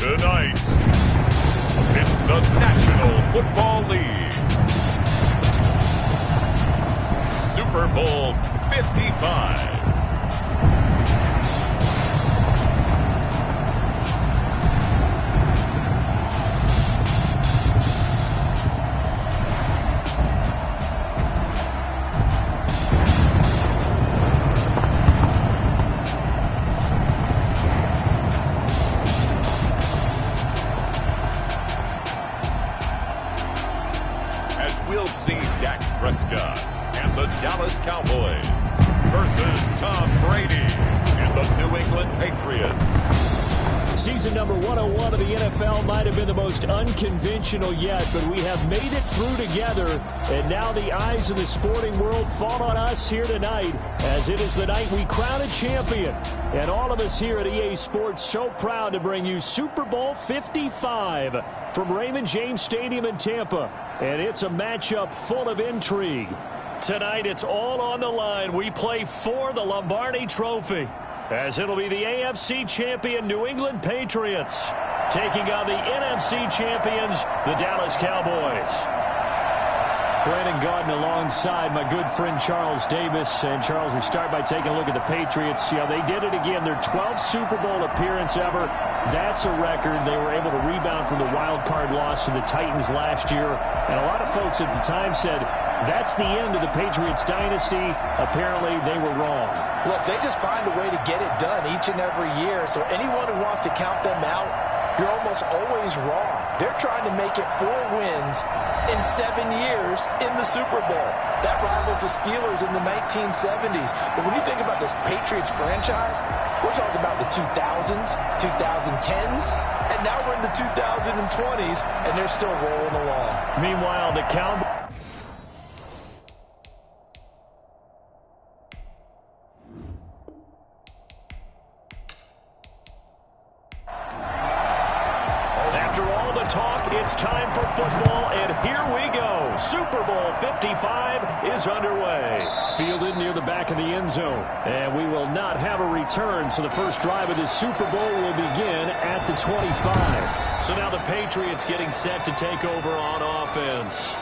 Tonight, it's the National Football League. Super Bowl 55. We'll see Dak Prescott and the Dallas Cowboys versus Tom Brady and the New England Patriots. Season number 101 of the NFL might have been the most unconventional yet, but we have made it through together, and now the eyes of the sporting world fall on us here tonight, as it is the night we crown a champion. And all of us here at EA Sports so proud to bring you Super Bowl 55 from Raymond James Stadium in Tampa. And it's a matchup full of intrigue. Tonight, it's all on the line. We play for the Lombardi Trophy, as it'll be the AFC champion New England Patriots taking on the NFC champions, the Dallas Cowboys. Brandon Gaudin alongside my good friend Charles Davis. And Charles, we start by taking a look at the Patriots. You know, they did it again. Their 12th Super Bowl appearance ever. That's a record. They were able to rebound from the wild card loss to the Titans last year. And a lot of folks at the time said that's the end of the Patriots dynasty. Apparently, they were wrong. Look, they just find a way to get it done each and every year. So anyone who wants to count them out, you're almost always wrong. They're trying to make it 4 wins in 7 years in the Super Bowl. That rivals the Steelers in the 1970s. But when you think about this Patriots franchise, we're talking about the 2000s, 2010s, and now we're in the 2020s, and they're still rolling along. Meanwhile, the Cowboys... It's time for football, and here we go. Super Bowl 55 is underway. Fielded near the back of the end zone. And we will not have a return, so the first drive of this Super Bowl will begin at the 25. So now the Patriots getting set to take over on offense.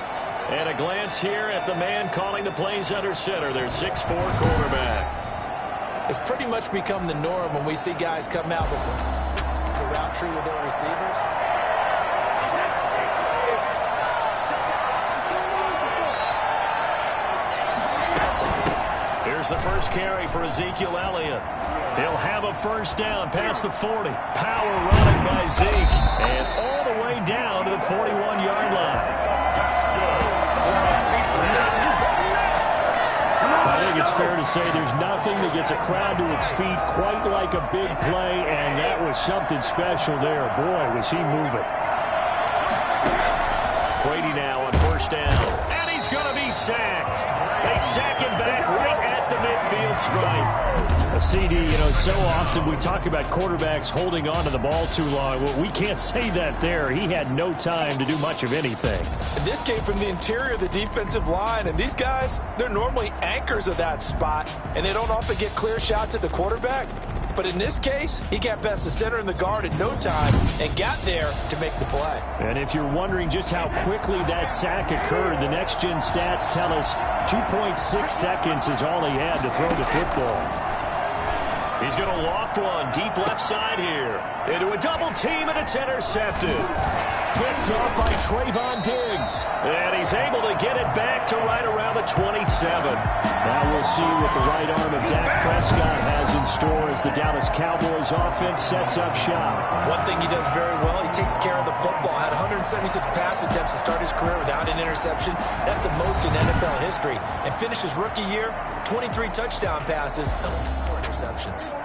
And a glance here at the man calling the plays under center, their 6'4" quarterback. It's pretty much become the norm when we see guys come out with the route tree with their receivers. Here's the first carry for Ezekiel Elliott. He'll have a first down past the 40. Power running by Zeke. And all the way down to the 41-yard line. I think it's fair to say there's nothing that gets a crowd to its feet quite like a big play, and that was something special there. Boy, was he moving. Brady now on first down. And he's going to be sacked. They sack him back right at the midfield stripe. A CD, you know, so often we talk about quarterbacks holding on to the ball too long. Well, we can't say that there. He had no time to do much of anything. And this came from the interior of the defensive line, and these guys, they're normally anchors of that spot, and they don't often get clear shots at the quarterback. But in this case, he got past the center and the guard in no time and got there to make the play. And if you're wondering just how quickly that sack occurred, the next-gen stats tell us 2.6 seconds is all he had to throw the football. He's going to loft one deep left side here. Into a double team, and it's intercepted. Picked off by Trayvon Diggs. And he's able to get it back to right around the 27. Now we'll see what the right arm of Dak Prescott has in store as the Dallas Cowboys offense sets up shop. One thing he does very well, he takes care of the football. Had 176 pass attempts to start his career without an interception. That's the most in NFL history. And finished his rookie year, 23 touchdown passes, and 4 interceptions.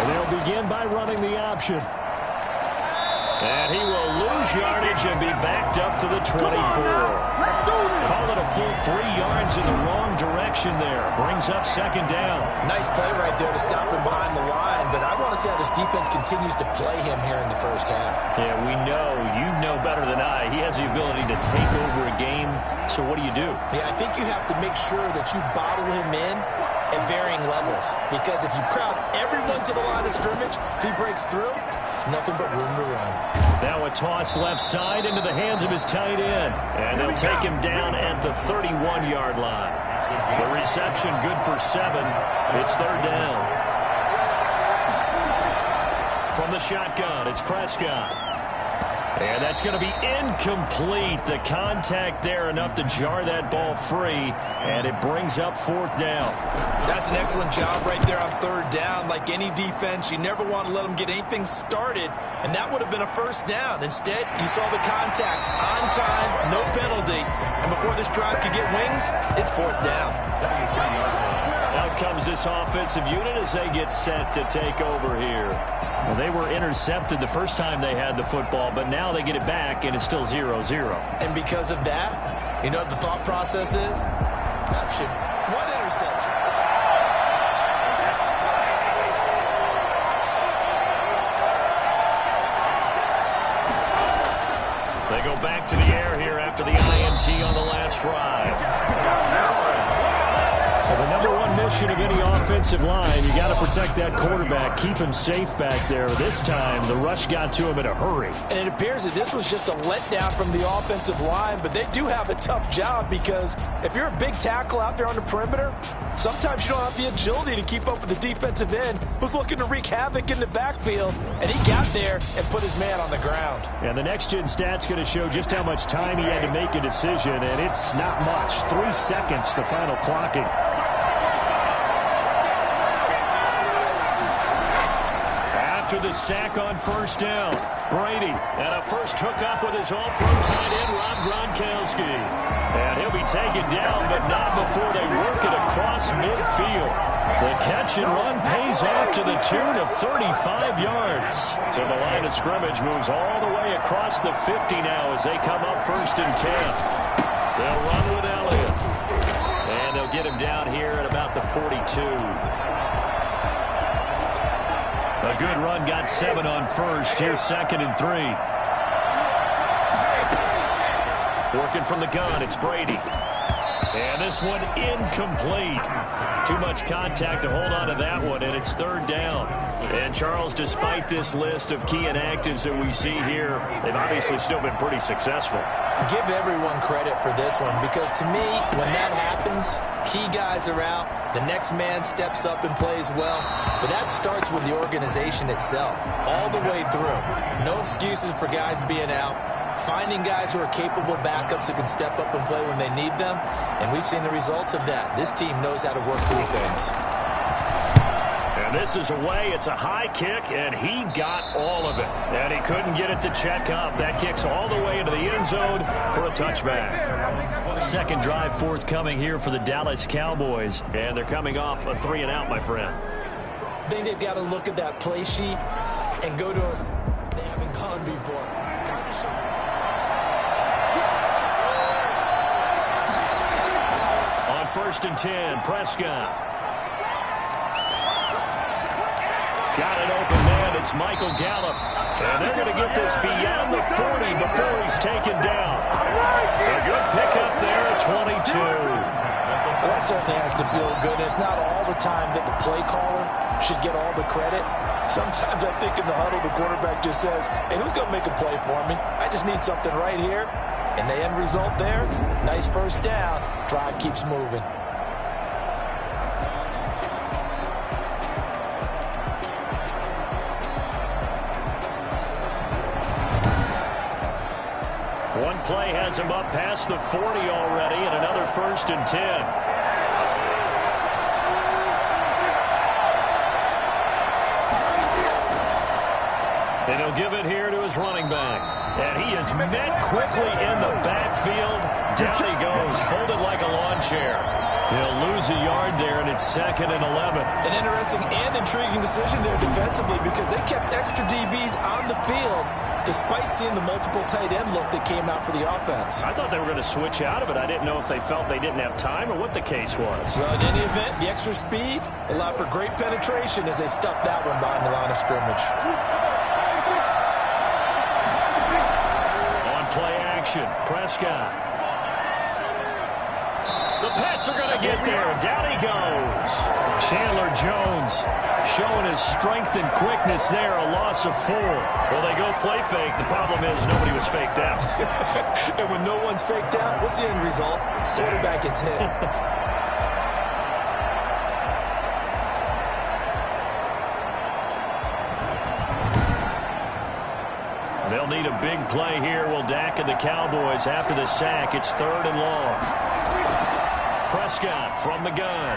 They'll begin by running the option. And he will lose yardage and be backed up to the 24. Call it a full 3 yards in the wrong direction there. Brings up second down. Nice play right there to stop him behind the line, but I want to see how this defense continues to play him here in the first half. Yeah, we know. You know better than I. He has the ability to take over a game. So what do you do? Yeah, I think you have to make sure that you bottle him in at varying levels. Because if you crowd everyone to the line of scrimmage, if he breaks through, there's nothing but room to run. Now a toss left side into the hands of his tight end. And they'll take him down at the 31-yard line. The reception good for 7. It's third down. From the shotgun, it's Prescott. And that's going to be incomplete. The contact there enough to jar that ball free, and it brings up fourth down. That's an excellent job right there on third down. Like any defense, you never want to let them get anything started, and that would have been a first down. Instead, you saw the contact on time, no penalty, and before this drive could get wings, it's fourth down. Out comes this offensive unit as they get set to take over here. Well, they were intercepted the first time they had the football, but now they get it back, and it's still 0-0. And because of that, you know what the thought process is? Interception. One interception. They go back to the air here after the INT on the last drive. Well, the number one mission of any offensive line, you got to protect that quarterback, keep him safe back there. This time, the rush got to him in a hurry. And it appears that this was just a letdown from the offensive line, but they do have a tough job because if you're a big tackle out there on the perimeter, sometimes you don't have the agility to keep up with the defensive end who's looking to wreak havoc in the backfield, and he got there and put his man on the ground. And the next-gen stat's going to show just how much time he had to make a decision, and it's not much. 3 seconds, the final clocking. After the sack on first down, Brady, and a first hookup with his all-pro tight end, Rob Gronkowski. And he'll be taken down, but not before they work it across midfield. The catch and run pays off to the tune of 35 yards. So the line of scrimmage moves all the way across the 50 now as they come up first and 10. They'll run with Elliott. And they'll get him down here at about the 42. A good run, got 7 on first. Here's 2nd and 3. Working from the gun, it's Brady. And this one incomplete. Too much contact to hold on to that one, and it's third down. And, Charles, despite this list of key inactives that we see here, they've obviously still been pretty successful. Give everyone credit for this one because, to me, when that happens, key guys are out, the next man steps up and plays well, but that starts with the organization itself, all the way through. No excuses for guys being out. Finding guys who are capable backups who can step up and play when they need them, and we've seen the results of that. This team knows how to work through things. And this is away. It's a high kick, and he got all of it. And he couldn't get it to check up. That kicks all the way into the end zone for a touchback. Second drive forthcoming here for the Dallas Cowboys, and they're coming off a 3-and-out, my friend. I think they've got to look at that play sheet and go to us. They haven't gone before. Time to show. On 1st and 10, Prescott. Got it open, man. It's Michael Gallup. And they're going to get this beyond the 40 before he's taken down. A good pickup there at 22. Well, that certainly has to feel good. It's not all the time that the play caller should get all the credit. Sometimes I think in the huddle, the quarterback just says, hey, who's going to make a play for me? I just need something right here. And the end result there, nice first down. Drive keeps moving. One play has him up past the 40 already, and another 1st and 10. And he'll give it here to his running back. And he is met quickly in the backfield. Down he goes, folded like a lawn chair. He'll lose a yard there, and it's 2nd and 11. An interesting and intriguing decision there defensively because they kept extra DBs on the field despite seeing the multiple tight end look that came out for the offense. I thought they were going to switch out of it. I didn't know if they felt they didn't have time or what the case was. Well, in any event, the extra speed allowed for great penetration as they stuffed that one behind the line of scrimmage. On play action, Prescott. The Pats are going to get there. Down he goes. Chandler Jones showing his strength and quickness there. A loss of 4. Well, they go play fake. The problem is nobody was faked out. And when no one's faked out, what's the end result? Quarterback gets hit. They'll need a big play here. Will Dak and the Cowboys after the sack. It's 3rd and long. Prescott from the gun.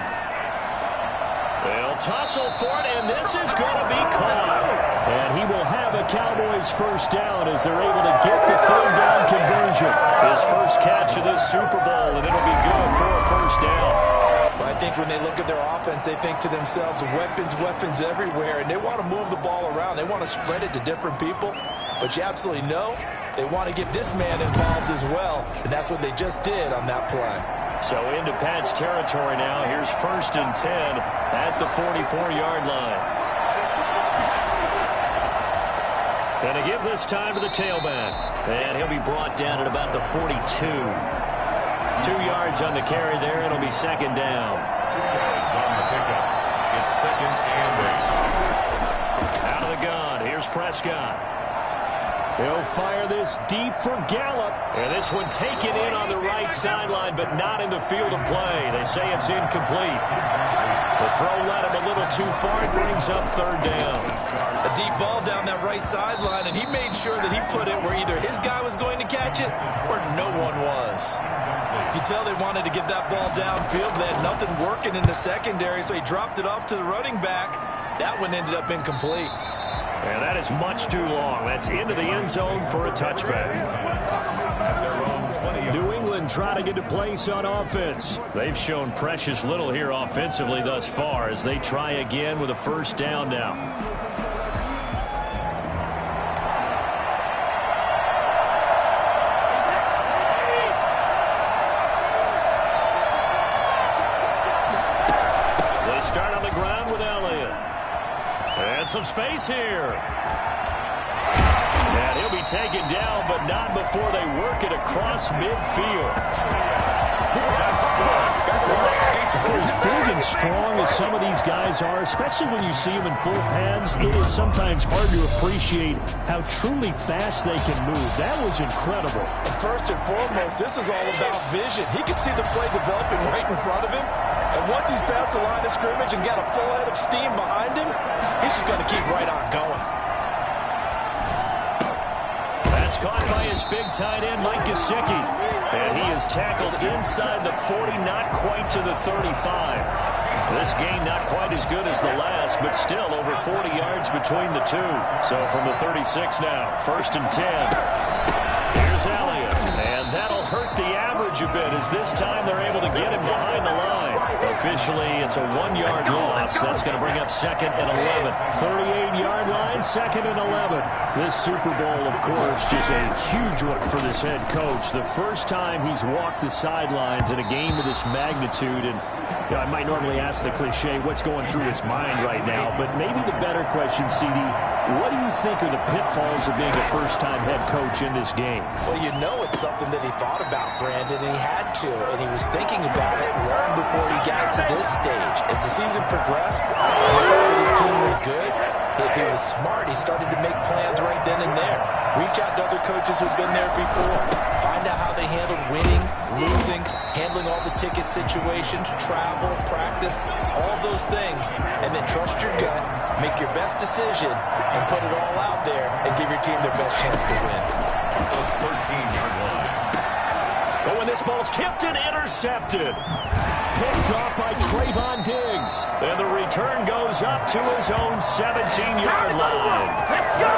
They'll tussle for it, and this is going to be caught. And he will have a Cowboys first down as they're able to get the 3rd down conversion. His first catch of this Super Bowl, and it'll be good for a first down. I think when they look at their offense, they think to themselves, weapons everywhere, and they want to move the ball around. They want to spread it to different people, but you absolutely know they want to get this man involved as well, and that's what they just did on that play. So into Pat's territory now. Here's 1st and 10 at the 44-yard line. And to give this time to the tailback. And he'll be brought down at about the 42. 2 yards on the carry there. It'll be 2nd down. 2 yards on the pickup. It's 2nd and 8. Out of the gun. Here's Prescott. He'll fire this deep for Gallup. And this one taken in on the right sideline, but not in the field of play. They say it's incomplete. The throw led him a little too far. It brings up 3rd down. A deep ball down that right sideline, and he made sure that he put it where either his guy was going to catch it or no one was. You could tell they wanted to get that ball downfield. They had nothing working in the secondary, so he dropped it off to the running back. That one ended up incomplete. And that is much too long. That's into the end zone for a touchback. New England trying to get a place on offense. They've shown precious little here offensively thus far as they try again with a first down now. They start on the ground with Elliott. And some space here. And he'll be taken down, but not before they work it across midfield. For as big and strong as some of these guys are, especially when you see them in full pads, it is sometimes hard to appreciate how truly fast they can move. That was incredible. First and foremost, this is all about vision. He could see the play developing right in front of him. And once he's past the line of scrimmage and got a full head of steam behind him, he's just going to keep right on going. That's caught by his big tight end, Mike Gesicki. And he is tackled inside the 40, not quite to the 35. This gain not quite as good as the last, but still over 40 yards between the two. So from the 36 now, 1st and 10. Here's Elliott. And that'll hurt the average a bit as this time they're able to get him behind the line. Officially, it's a 1-yard loss. That's going to bring up 2nd and 11. 38-yard line, 2nd and 11. This Super Bowl, of course, just a huge one for this head coach. The first time he's walked the sidelines in a game of this magnitude. And you know, I might normally ask the cliche, what's going through his mind right now? But maybe the better question, CD, what do you think are the pitfalls of being a first-time head coach in this game? Well, you know it's something that he thought about, Brandon, and he had to. And he was thinking about it long before he got to this stage. As the season progressed, he saw that his team was good. If he was smart, he started to make plans right then and there. Reach out to other coaches who've been there before. Find out how they handled winning, losing, handling all the ticket situations, travel, practice, all those things. And then trust your gut, make your best decision, and put it all out there and give your team their best chance to win. 13-yard line. Oh, and this ball's tipped and intercepted. Picked off by Trayvon Diggs. And the return goes up to his own 17-yard line. Let's go!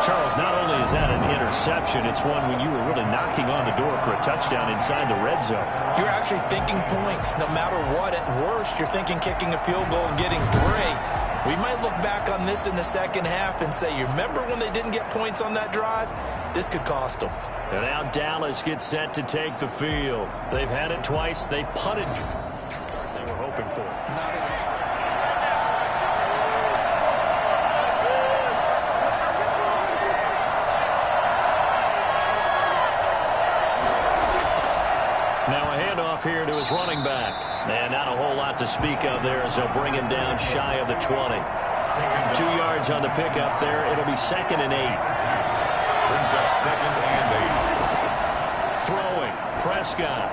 Charles, not only is that an interception, it's one when you were really knocking on the door for a touchdown inside the red zone. You're actually thinking points. No matter what, at worst, you're thinking kicking a field goal and getting 3. We might look back on this in the second half and say, you remember when they didn't get points on that drive? This could cost them. And now Dallas gets set to take the field. They've had it twice. They've punted. They were hoping for. Now a handoff here to his running back. And not a whole lot to speak of there as they'll bring him down shy of the 20. 2 yards on the pickup there. It'll be 2nd and 8. Brings up 2nd and 8. Throwing. Prescott.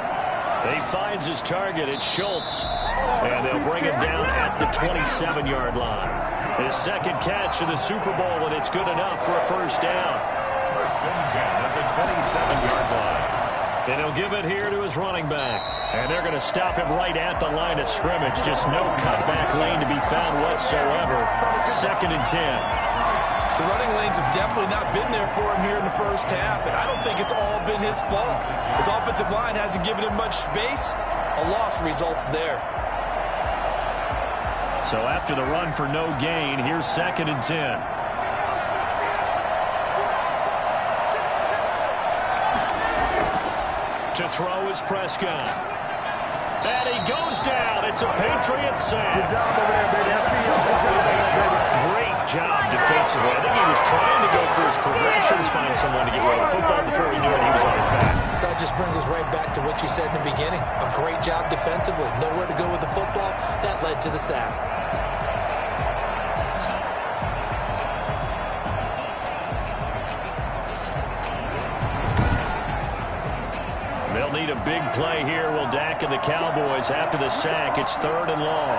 He finds his target. It's Schultz. And they'll bring him down at the 27-yard line. His second catch of the Super Bowl, and it's good enough for a first down. First and 10 at the 27-yard line. And he'll give it here to his running back. And they're going to stop him right at the line of scrimmage. Just no cutback lane to be found whatsoever. 2nd and 10. The running lanes have definitely not been there for him here in the first half, and I don't think it's all been his fault. His offensive line hasn't given him much space. A loss results there. So after the run for no gain, here's 2nd and 10. To throw is Prescott. And he goes down. It's a Patriots sack. Good job over there, baby. I see you. Good job over there, baby. Great job defensively. I think he was trying to go through his progressions, find someone to get rid of the football. Before he knew it, he was on his back. So that just brings us right back to what you said in the beginning. A great job defensively. Nowhere to go with the football. That led to the sack. They'll need a big play here. Will Dak and the Cowboys after the sack. It's 3rd and long.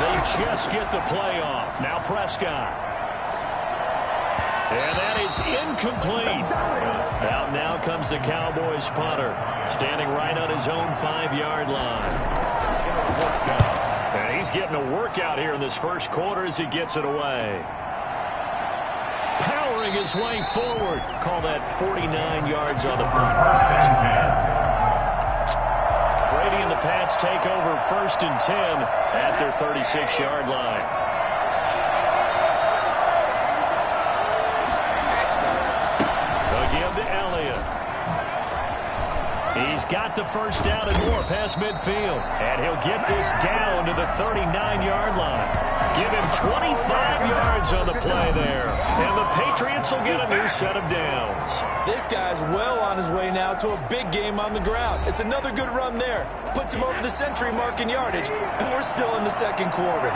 They just get the play off. Now Prescott. And that is incomplete. Out now comes the Cowboys punter. Standing right on his own 5-yard line. And he's getting a workout here in this first quarter as he gets it away. Powering his way forward. Call that 49 yards on the punt. Brady and the Pats take over 1st and 10 at their 36-yard line. Again to Elliott. He's got the first down and more past midfield. And he'll get this down to the 39-yard line. Give him 25 yards on the play there. And the Patriots will get a new set of downs. This guy's well on his way now to a big game on the ground. It's another good run there. Puts him over the century mark in yardage. And we're still in the second quarter.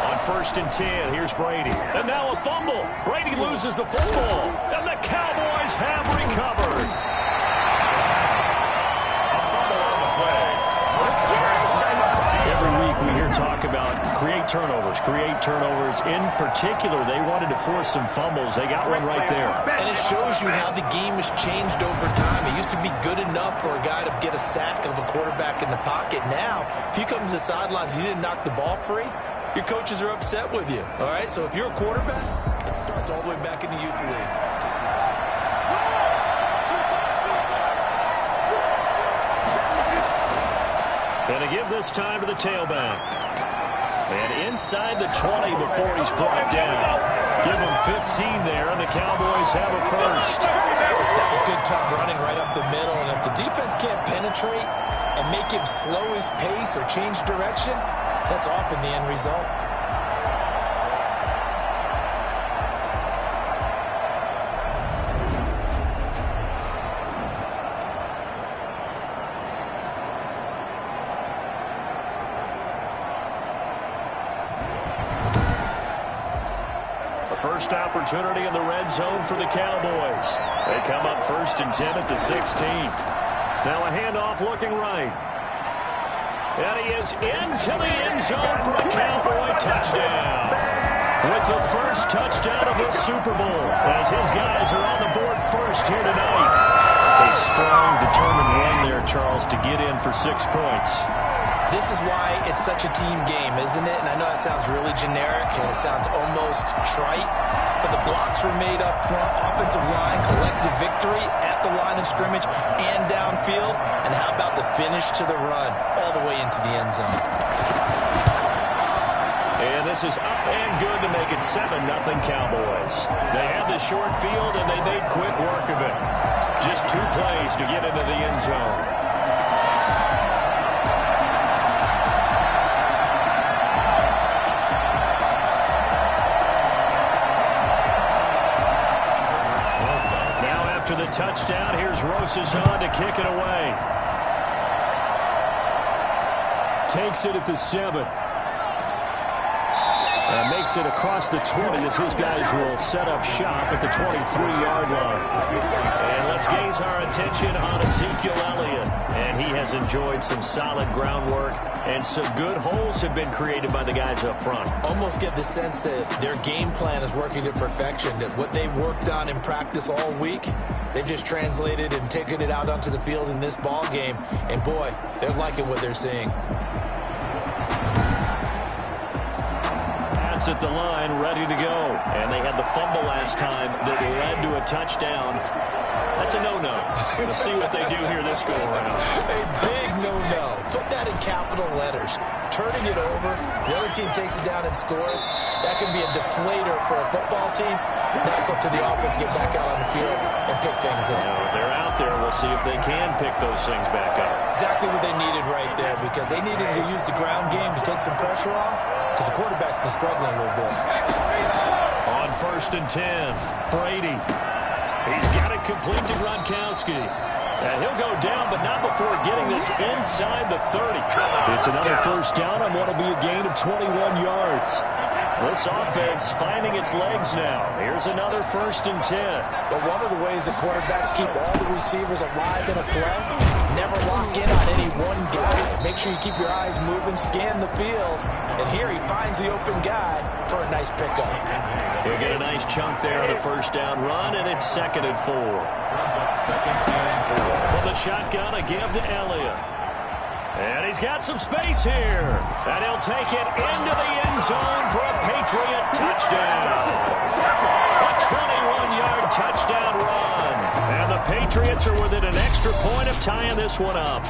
On 1st and 10, here's Brady. And now a fumble. Brady loses the football. And the Cowboys have recovered. Every week we hear talk about create turnovers. In particular, they wanted to force some fumbles. They got one right there. And it shows you how the game has changed over time. It used to be good enough for a guy to get a sack of a quarterback in the pocket. Now, if you come to the sidelines and you didn't knock the ball free, your coaches are upset with you. All right, so if you're a quarterback, it starts all the way back in the youth leagues. And to give this time to the tailback. And inside the 20 before he's brought down. Give him 15 there, and the Cowboys have a first. That was good, tough running right up the middle. And if the defense can't penetrate and make him slow his pace or change direction, that's often the end result. First opportunity in the red zone for the Cowboys. They come up 1st and 10 at the 16. Now a handoff looking right. And he is into the end zone for a Cowboy touchdown. With the first touchdown of this Super Bowl, as his guys are on the board first here tonight. A strong, determined run there, Charles, to get in for 6 points. This is why it's such a team game, isn't it? And I know that sounds really generic and it sounds almost trite, but the blocks were made up front, offensive line, collective victory at the line of scrimmage and downfield. And how about the finish to the run all the way into the end zone? And this is up and good to make it 7-0 Cowboys. They had the short field and they made quick work of it. Just 2 plays to get into the end zone. After the touchdown, here's Rosas on to kick it away. Takes it at the 7. And makes it across the 20 as his guys will set up shop at the 23-yard line. And let's gaze our attention on Ezekiel Elliott. And he has enjoyed some solid groundwork, and some good holes have been created by the guys up front. Almost get the sense that their game plan is working to perfection, that what they worked on in practice all week, they've just translated and taken it out onto the field in this ball game. And boy, they're liking what they're seeing. At the line, ready to go. And they had the fumble last time that led to a touchdown. That's a no-no. We'll see what they do here this go-around. A big no-no. Put that in capital letters. Turning it over, the other team takes it down and scores. That can be a deflator for a football team. Now it's up to the offense to get back out on the field and pick things up. They're out there. We'll see if they can pick those things back up. Exactly what they needed right there, because they needed to use the ground game to take some pressure off, because the quarterback's been struggling a little bit. On 1st and 10, Brady. He's got it complete to Gronkowski. And he'll go down, but not before getting this inside the 30. It's another first down on what will be a gain of 21 yards. This offense finding its legs now. Here's another 1st and 10. But one of the ways that quarterbacks keep all the receivers alive in a play, never lock in on any one guy. Make sure you keep your eyes moving, scan the field. And here he finds the open guy for a nice pickup. He'll get a nice chunk there on the first down run, and it's 2nd and 4. From the shotgun, a give to Elliott. And he's got some space here. And he'll take it into the end zone for a Patriot touchdown. A 21-yard touchdown run. And the Patriots are within an extra point of tying this one up.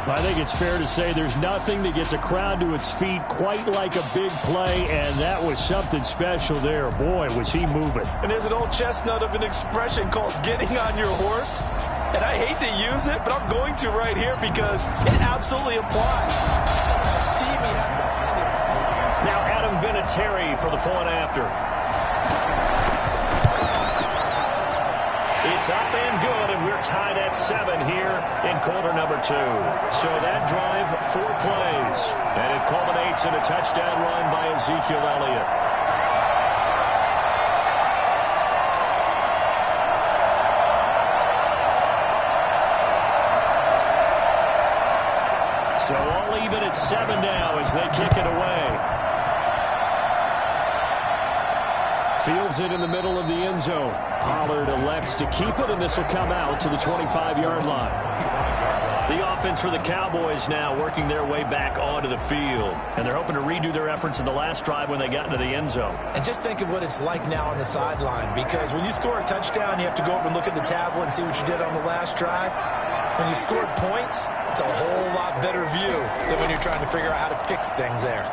I think it's fair to say there's nothing that gets a crowd to its feet quite like a big play, and that was something special there. Boy, was he moving. And there's an old chestnut of an expression called getting on your horse. And I hate to use it, but I'm going to right here because it absolutely applies. Stevie. Now Adam Vinatieri for the point after. It's up and good, and we're tied at 7 here in quarter number 2. So that drive, 4 plays. And it culminates in a touchdown run by Ezekiel Elliott. So all even at 7 now as they kick it away. Fields it in the middle of the end zone. Pollard elects to keep it, and this will come out to the 25-yard line. The offense for the Cowboys now working their way back onto the field. And they're hoping to redo their efforts in the last drive when they got into the end zone. And just think of what it's like now on the sideline, because when you score a touchdown, you have to go over and look at the tablet and see what you did on the last drive. When you scored points, it's a whole lot better view than when you're trying to figure out how to fix things there.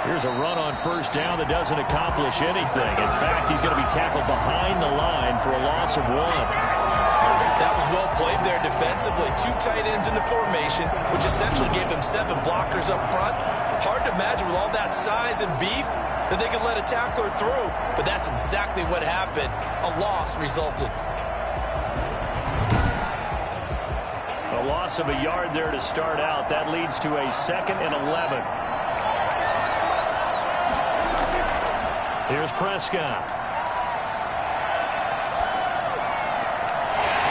Here's a run on first down that doesn't accomplish anything. In fact, he's going to be tackled behind the line for a loss of 1. That was well played there defensively. 2 tight ends in the formation, which essentially gave them 7 blockers up front. Hard to imagine with all that size and beef that they could let a tackler through. But that's exactly what happened. A loss resulted. A loss of a yard there to start out. That leads to a 2nd and 11. Here's Prescott.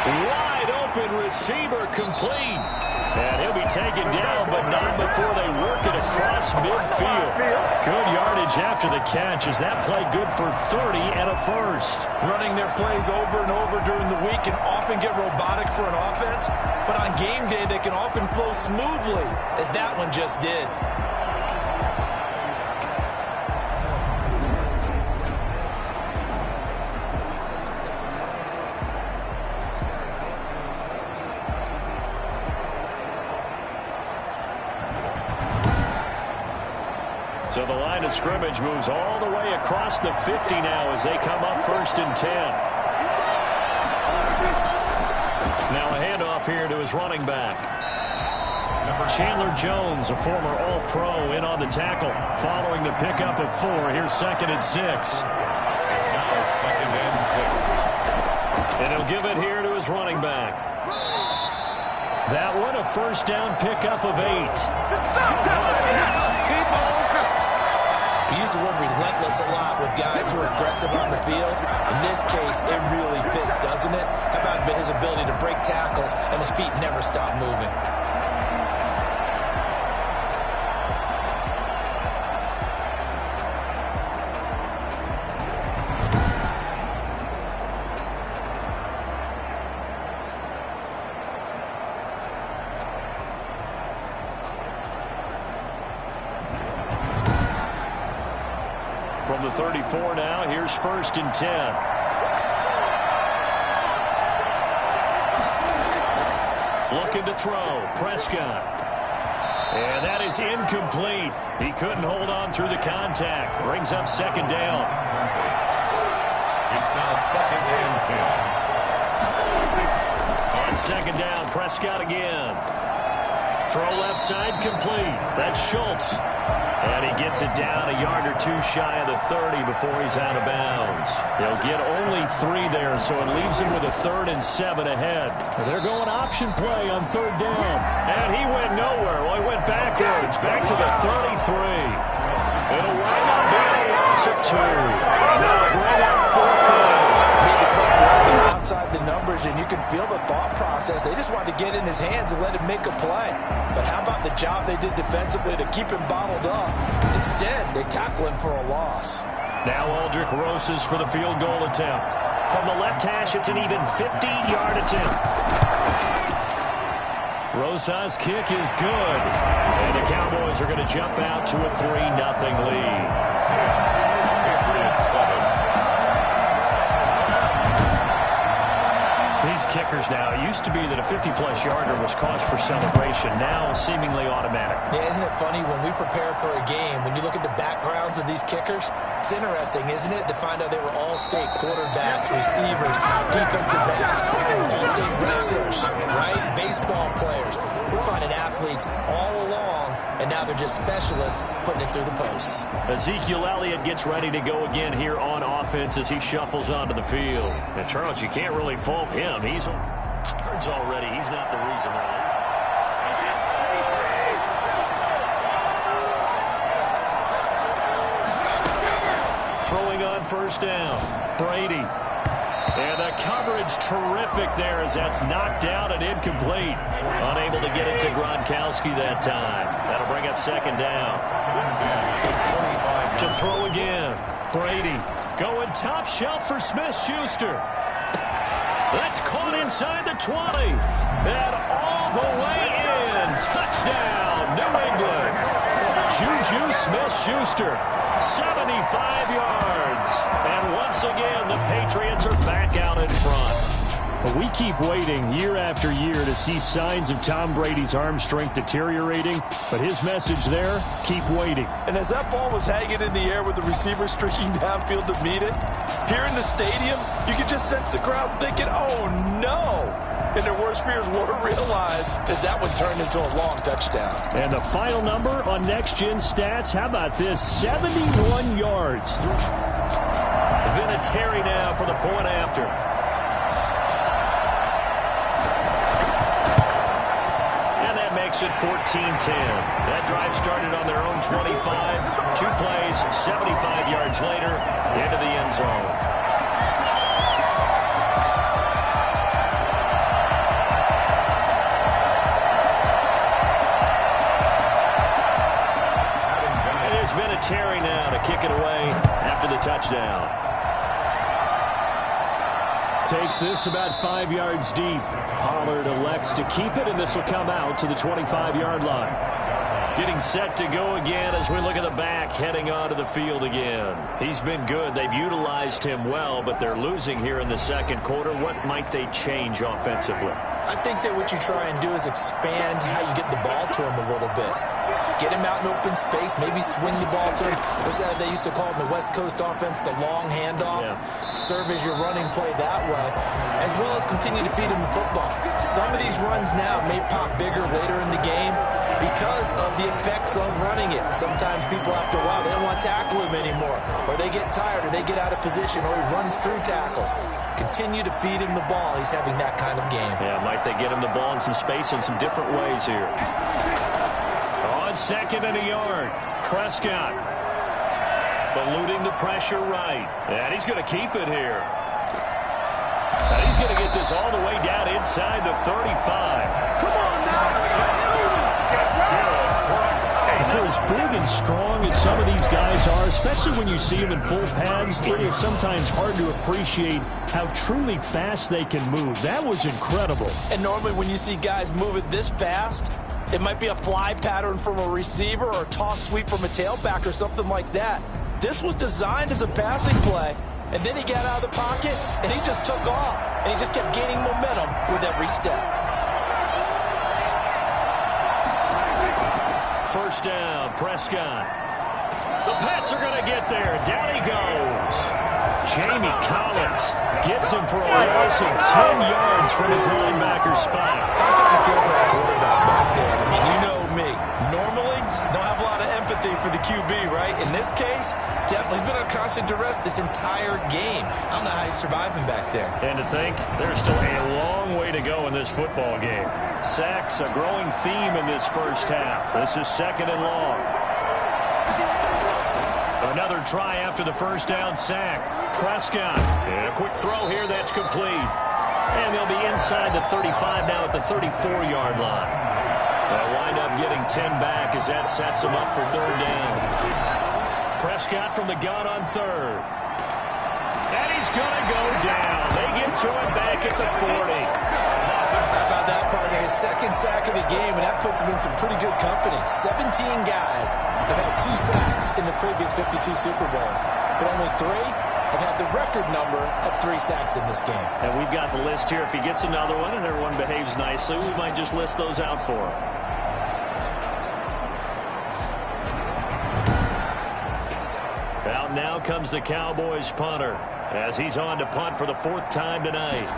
Wide open receiver complete. And he'll be taken down, but not before they work it across midfield. Good yardage after the catch as that play good for 30 and a first. Running their plays over and over during the week can often get robotic for an offense, but on game day they can often flow smoothly, as that one just did. So the line of scrimmage moves all the way across the 50 now as they come up 1st and 10. Now a handoff here to his running back. Chandler Jones, a former All-Pro, in on the tackle. Following the pickup of 4, here's 2nd and 6. And he'll give it here to his running back. That one, a first down pickup of 8. We use the word relentless a lot with guys who are aggressive on the field. In this case, it really fits, doesn't it? How about his ability to break tackles and his feet never stop moving? From the 34 now, here's 1st and 10. Looking to throw, Prescott. And that is incomplete. He couldn't hold on through the contact. Brings up 2nd down. It's now 2nd and 10. On 2nd down, Prescott again. Throw left side, complete. That's Schultz. And he gets it down a yard or 2 shy of the 30 before he's out of bounds. He'll get only 3 there, so it leaves him with a 3rd and 7 ahead. They're going option play on 3rd down. And he went nowhere. Well, he went backwards, back to the 33. It'll wind up being a loss of 2. Now bring up 4th down. Outside the numbers, and you can feel the thought process. They just wanted to get in his hands and let him make a play. But how about the job they did defensively to keep him bottled up? Instead, they tackle him for a loss. Now Aldrick Rosas for the field goal attempt. From the left hash, it's an even 15-yard attempt. Rosas' kick is good. And the Cowboys are going to jump out to a 3-0 lead. Patriots 7. These kickers now, it used to be that a 50-plus yarder was cause for celebration. Now, seemingly automatic. Yeah, isn't it funny when we prepare for a game, when you look at the backgrounds of these kickers, it's interesting, isn't it, to find out they were all-state quarterbacks, receivers, defensive backs, all-state wrestlers, right? Baseball players. We're finding athletes all along, and now they're just specialists putting it through the posts. Ezekiel Elliott gets ready to go again here on offense as he shuffles onto the field. And Charles, you can't really fault him. He's on yards already. He's not the reason why. Throwing on 1st down. Brady. And the coverage terrific there as that's knocked down and incomplete. Unable to get it to Gronkowski that time. That'll bring up 2nd down. To throw again. Brady going top shelf for Smith-Schuster. That's caught inside the 20. And all the way in. Touchdown, New England. Juju Smith-Schuster, 75 yards. And once again, the Patriots are back out in front. Well, we keep waiting year after year to see signs of Tom Brady's arm strength deteriorating, but his message there, keep waiting. And as that ball was hanging in the air with the receiver streaking downfield to meet it, here in the stadium, you could just sense the crowd thinking, oh no! And their worst fears were realized as that one turned into a long touchdown. And the final number on Next Gen Stats, how about this? 71 yards. Vinatieri now for the point after. Makes it 14-10. That drive started on their own 25. 2 plays, 75 yards later, into the end zone. And there's Vinatieri now to kick it away after the touchdown. Takes this about 5 yards deep. Pollard elects to keep it, and this will come out to the 25-yard line. Getting set to go again as we look at the back, heading onto the field again. He's been good. They've utilized him well, but they're losing here in the 2nd quarter. What might they change offensively? I think that what you try and do is expand how you get the ball to him a little bit. Get him out in open space, maybe swing the ball to him. What's that they used to call in the West Coast offense, the long handoff? Yeah. Serve as your running play that way, as well as continue to feed him the football. Some of these runs now may pop bigger later in the game, because of the effects of running it. Sometimes people, after a while, they don't want to tackle him anymore, or they get tired, or they get out of position, or he runs through tackles. Continue to feed him the ball. He's having that kind of game. Yeah, might they get him the ball in some space in some different ways here. On 2nd and a yard, Prescott eluding the pressure right. And he's going to keep it here. And he's going to get this all the way down inside the 35. Come on now. For as big and strong as some of these guys are, especially when you see them in full pads, it is sometimes hard to appreciate how truly fast they can move. That was incredible. And normally when you see guys move it this fast, it might be a fly pattern from a receiver or a toss sweep from a tailback or something like that. This was designed as a passing play, and then he got out of the pocket, and he just took off, and he just kept gaining momentum with every step. First down, Prescott. The Pats are going to get there. Down he goes. Jamie Collins gets him for a loss of 10 yards from his linebacker spot. I was starting to feel for that quarterback back there. I mean, you know me. Normally, don't have a lot of empathy for the QB, right? In this case, definitely he's been under constant duress this entire game. I don't know how he's surviving back there. And to think, there's still a long way to go in this football game. Sacks, a growing theme in this first half. This is 2nd and long. Another try after the first down sack. Prescott. And a quick throw here. That's complete. And they'll be inside the 35 now at the 34-yard line. They'll wind up getting 10 back as that sets them up for 3rd down. Prescott from the gun on 3rd. And he's going to go down. They get to him back at the 40. How about that part? His 2nd sack of the game, and that puts him in some pretty good company. 17 guys have had 2 sacks in the previous 52 Super Bowls, but only 3 have had the record number of 3 sacks in this game. And we've got the list here. If he gets another one and everyone behaves nicely, we might just list those out for him. Out now comes the Cowboys punter as he's on to punt for the 4th time tonight.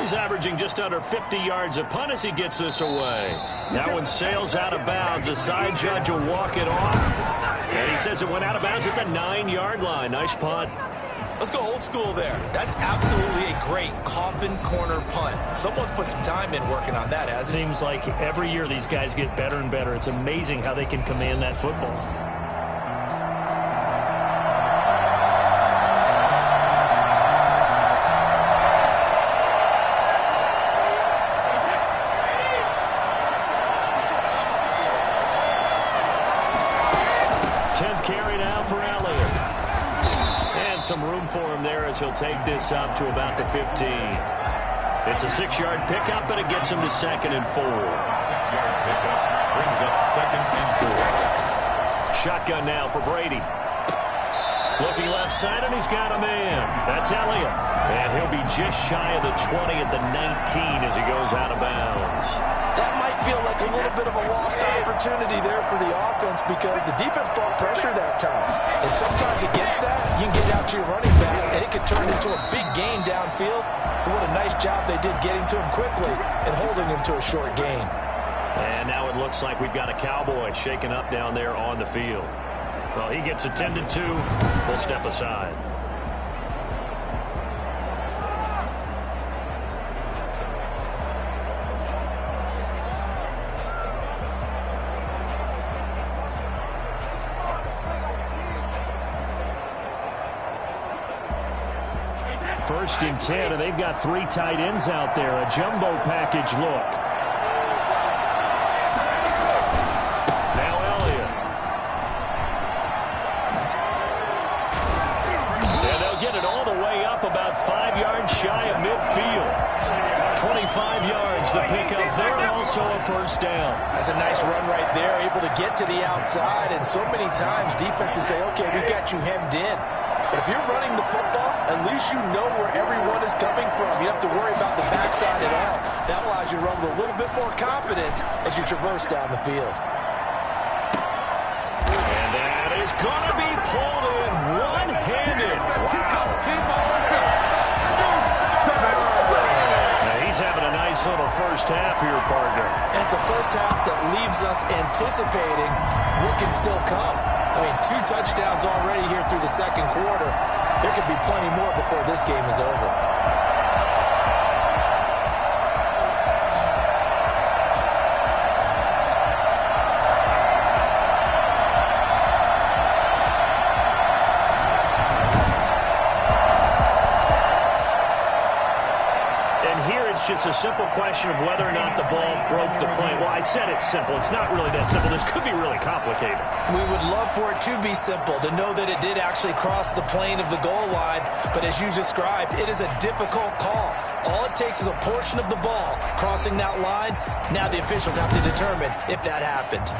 He's averaging just under 50 yards a punt as he gets this away. That one sails out of bounds. The side judge will walk it off. And he says it went out of bounds at the 9-yard line. Nice punt. Let's go old school there. That's absolutely a great coffin corner punt. Someone's put some time in working on that, hasn't it? Seems like every year these guys get better and better. It's amazing how they can command that football. Some room for him there as he'll take this up to about the 15. It's a 6-yard pickup, but it gets him to 2nd and 4. 6-yard pickup brings up 2nd and 4. Shotgun now for Brady. Looking left side, and he's got a man. That's Elliott. And he'll be just shy of the 20 at the 19 as he goes out of bounds. That might feel like a little bit of a lost opportunity there for the offense because the defense brought pressure that time. And sometimes against that, you can get out to your running back, and it can turn into a big gain downfield. But what a nice job they did getting to him quickly and holding him to a short gain. And now it looks like we've got a Cowboy shaken up down there on the field. Well, he gets attended to. We'll step aside. First and 10, and they've got 3 tight ends out there. A jumbo package look. Now Elliott. And they'll get it all the way up about 5 yards shy of midfield. 25 yards to pick up there, and also a first down. That's a nice run right there, able to get to the outside. And so many times defenses say, okay, we got you hemmed in. But if you're running the football, at least you know where everyone is coming from. You don't have to worry about the backside at all. That allows you to run with a little bit more confidence as you traverse down the field. And that is going to be pulled in one-handed. Wow. Now he's having a nice little first half for your partner. And it's a first half that leaves us anticipating what can still come. I mean, 2 touchdowns already here through the second quarter. There could be plenty more before this game is over. It's just a simple question of whether or not the ball broke the plane. Well, I said it's simple. It's not really that simple. This could be really complicated. We would love for it to be simple, to know that it did actually cross the plane of the goal line. But as you described, it is a difficult call. All it takes is a portion of the ball crossing that line. Now the officials have to determine if that happened.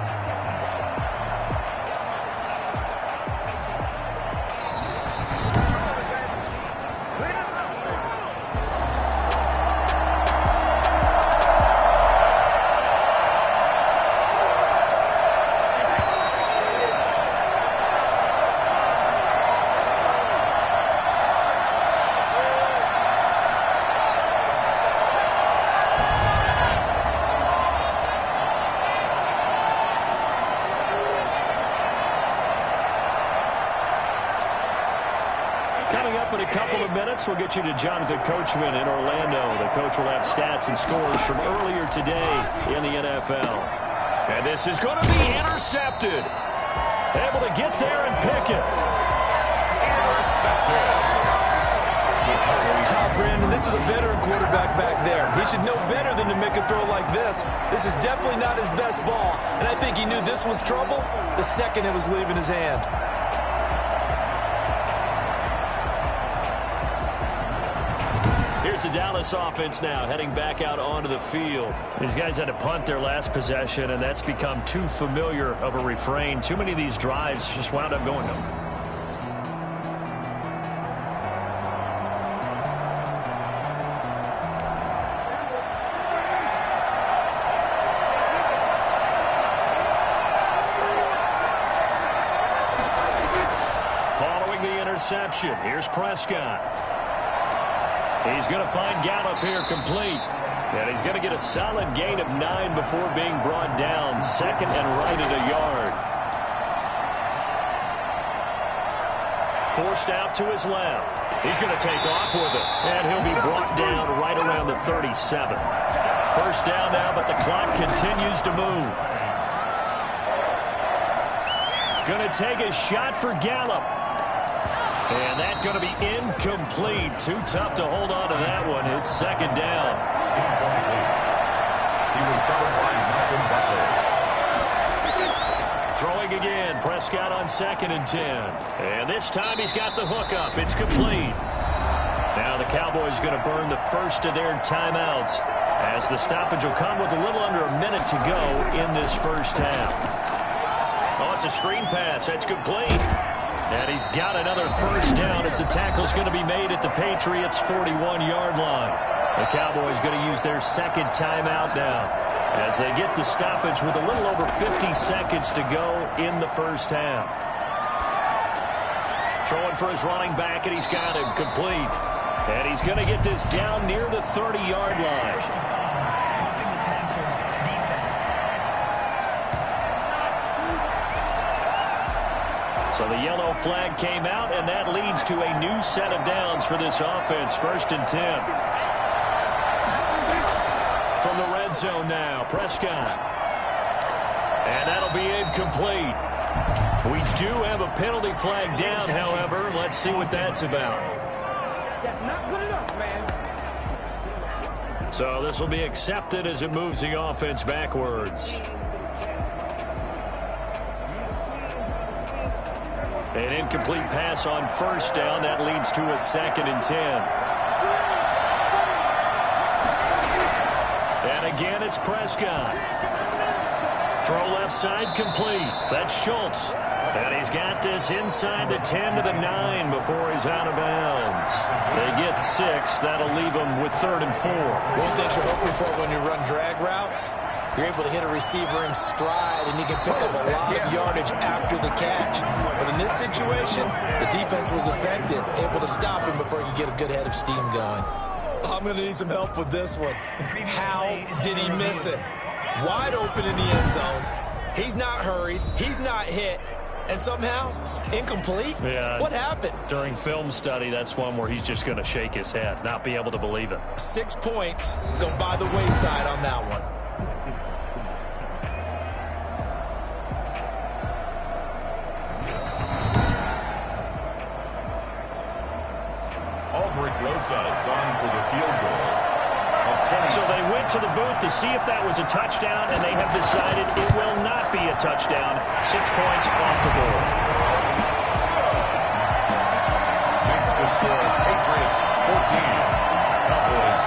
Coming up in a couple of minutes, we'll get you to Jonathan Coachman in Orlando. The coach will have stats and scores from earlier today in the NFL. And this is going to be intercepted. Able to get there and pick it. Brandon, this is a veteran quarterback back there. He should know better than to make a throw like this. This is definitely not his best ball. And I think he knew this was trouble the second it was leaving his hand. Here's the Dallas offense now, heading back out onto the field. These guys had to punt their last possession, and that's become too familiar of a refrain. Too many of these drives just wound up going nowhere. Following the interception, here's Prescott. He's going to find Gallup here complete. And he's going to get a solid gain of 9 before being brought down. Second and right at a yard. Forced out to his left. He's going to take off with it. And he'll be brought down right around the 37. First down now, but the clock continues to move. Going to take a shot for Gallup. And that's going to be incomplete. Too tough to hold on to that one. It's second down. He was covered by Malcolm Butler. Throwing again. Prescott on 2nd and 10. And this time he's got the hook up. It's complete. Now the Cowboys going to burn the first of their timeouts as the stoppage will come with a little under a minute to go in this first half. Oh, it's a screen pass. That's complete. And he's got another first down as the tackle's going to be made at the Patriots' 41-yard line. The Cowboys going to use their second timeout now as they get the stoppage with a little over 50 seconds to go in the first half. Throwing for his running back, and he's got him complete. And he's going to get this down near the 30-yard line. So the yellow flag came out, and that leads to a new set of downs for this offense. 1st and 10. From the red zone now, Prescott. And that'll be incomplete. We do have a penalty flag down, however. Let's see what that's about. That's not good enough, man. So this will be accepted as it moves the offense backwards. An incomplete pass on first down. That leads to a 2nd and 10. And again, it's Prescott. Throw left side complete. That's Schultz. And he's got this inside the 10 to the 9 before he's out of bounds. They get 6. That'll leave them with 3rd and 4. One thing you're hoping for when you run drag routes, you're able to hit a receiver in stride, and you can pick up a lot of yardage after the catch. But in this situation, the defense was effective, able to stop him before he could get a good head of steam going. I'm going to need some help with this one. How did he miss it? Wide open in the end zone. He's not hurried. He's not hit. And somehow, incomplete? Yeah. What happened? During film study, that's one where he's just going to shake his head, not be able to believe it. 6 points go by the wayside on that one. Signed for the field goal. So they went to the booth to see if that was a touchdown, and they have decided it will not be a touchdown. 6 points off the board. Makes the score Patriots 14, Cowboys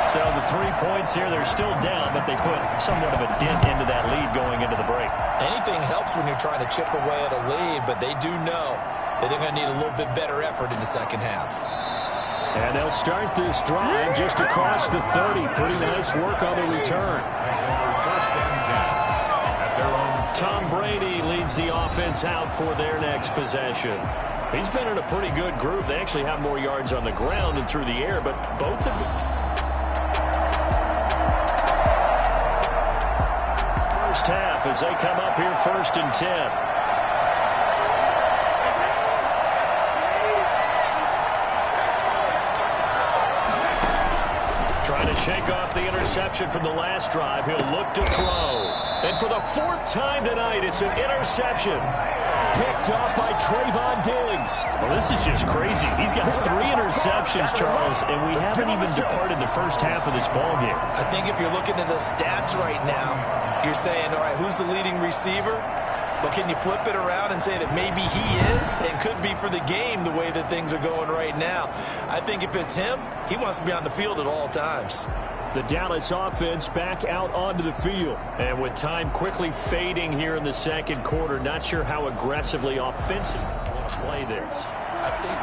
13. So the 3 points here, they're still down, but they put somewhat of a dent into that lead going into the break. Anything helps when you're trying to chip away at a lead, but they do know that they're going to need a little bit better effort in the second half. And they'll start this drive just across the 30. Pretty nice work on the return. Tom Brady leads the offense out for their next possession. He's been in a pretty good group. They actually have more yards on the ground than through the air, but both of them. First half as they come up here 1st and 10. Trying to shake off the interception from the last drive. He'll look to throw. And for the 4th time tonight, it's an interception. Picked up by Trayvon Diggs. Well, this is just crazy. He's got 3 interceptions, Charles, and we haven't even departed the first half of this ball game. I think if you're looking at the stats right now, you're saying, all right, who's the leading receiver? But can you flip it around and say that maybe he is and could be for the game the way that things are going right now? I think if it's him, he wants to be on the field at all times. The Dallas offense back out onto the field. And with time quickly fading here in the second quarter, not sure how aggressively offensive they want to play this. I think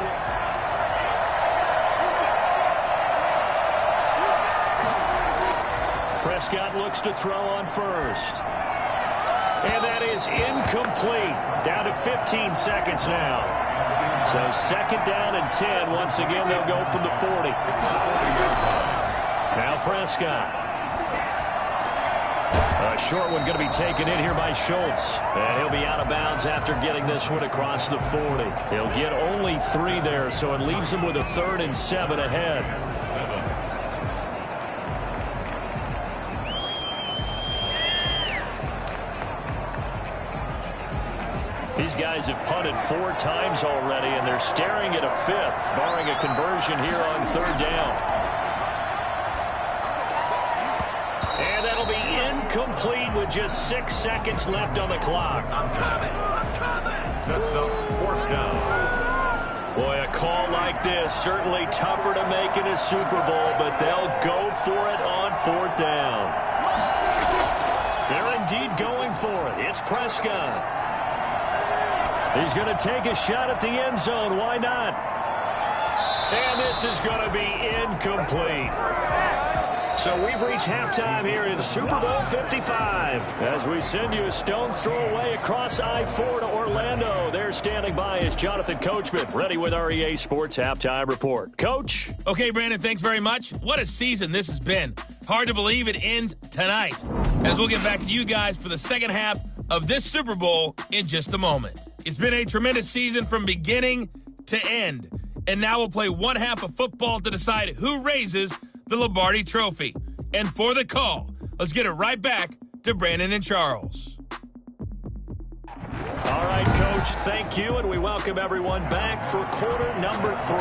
Prescott looks to throw on first. And that is incomplete. Down to 15 seconds now. So 2nd down and 10. Once again, they'll go from the 40. Now Prescott. A short one going to be taken in here by Schultz. And he'll be out of bounds after getting this one across the 40. He'll get only 3 there, so it leaves him with a 3rd and 7 ahead. These guys have punted 4 times already, and they're staring at a 5th, barring a conversion here on 3rd down. And that'll be incomplete with just 6 seconds left on the clock. I'm coming. Sets up 4th down. Boy, a call like this, certainly tougher to make in a Super Bowl, but they'll go for it on 4th down. They're indeed going for it. It's Prescott. He's going to take a shot at the end zone. Why not? And this is going to be incomplete. So we've reached halftime here in Super Bowl 55. As we send you a stone's throw away across I-4 to Orlando. There standing by is Jonathan Coachman, ready with our EA Sports Halftime Report. Coach? Okay, Brandon, thanks very much. What a season this has been. Hard to believe it ends tonight. As we'll get back to you guys for the second half of this Super Bowl in just a moment. It's been a tremendous season from beginning to end. And now we'll play one half of football to decide who raises the Lombardi Trophy. And for the call, let's get it right back to Brandon and Charles. All right, Coach, thank you, and we welcome everyone back for quarter number 3.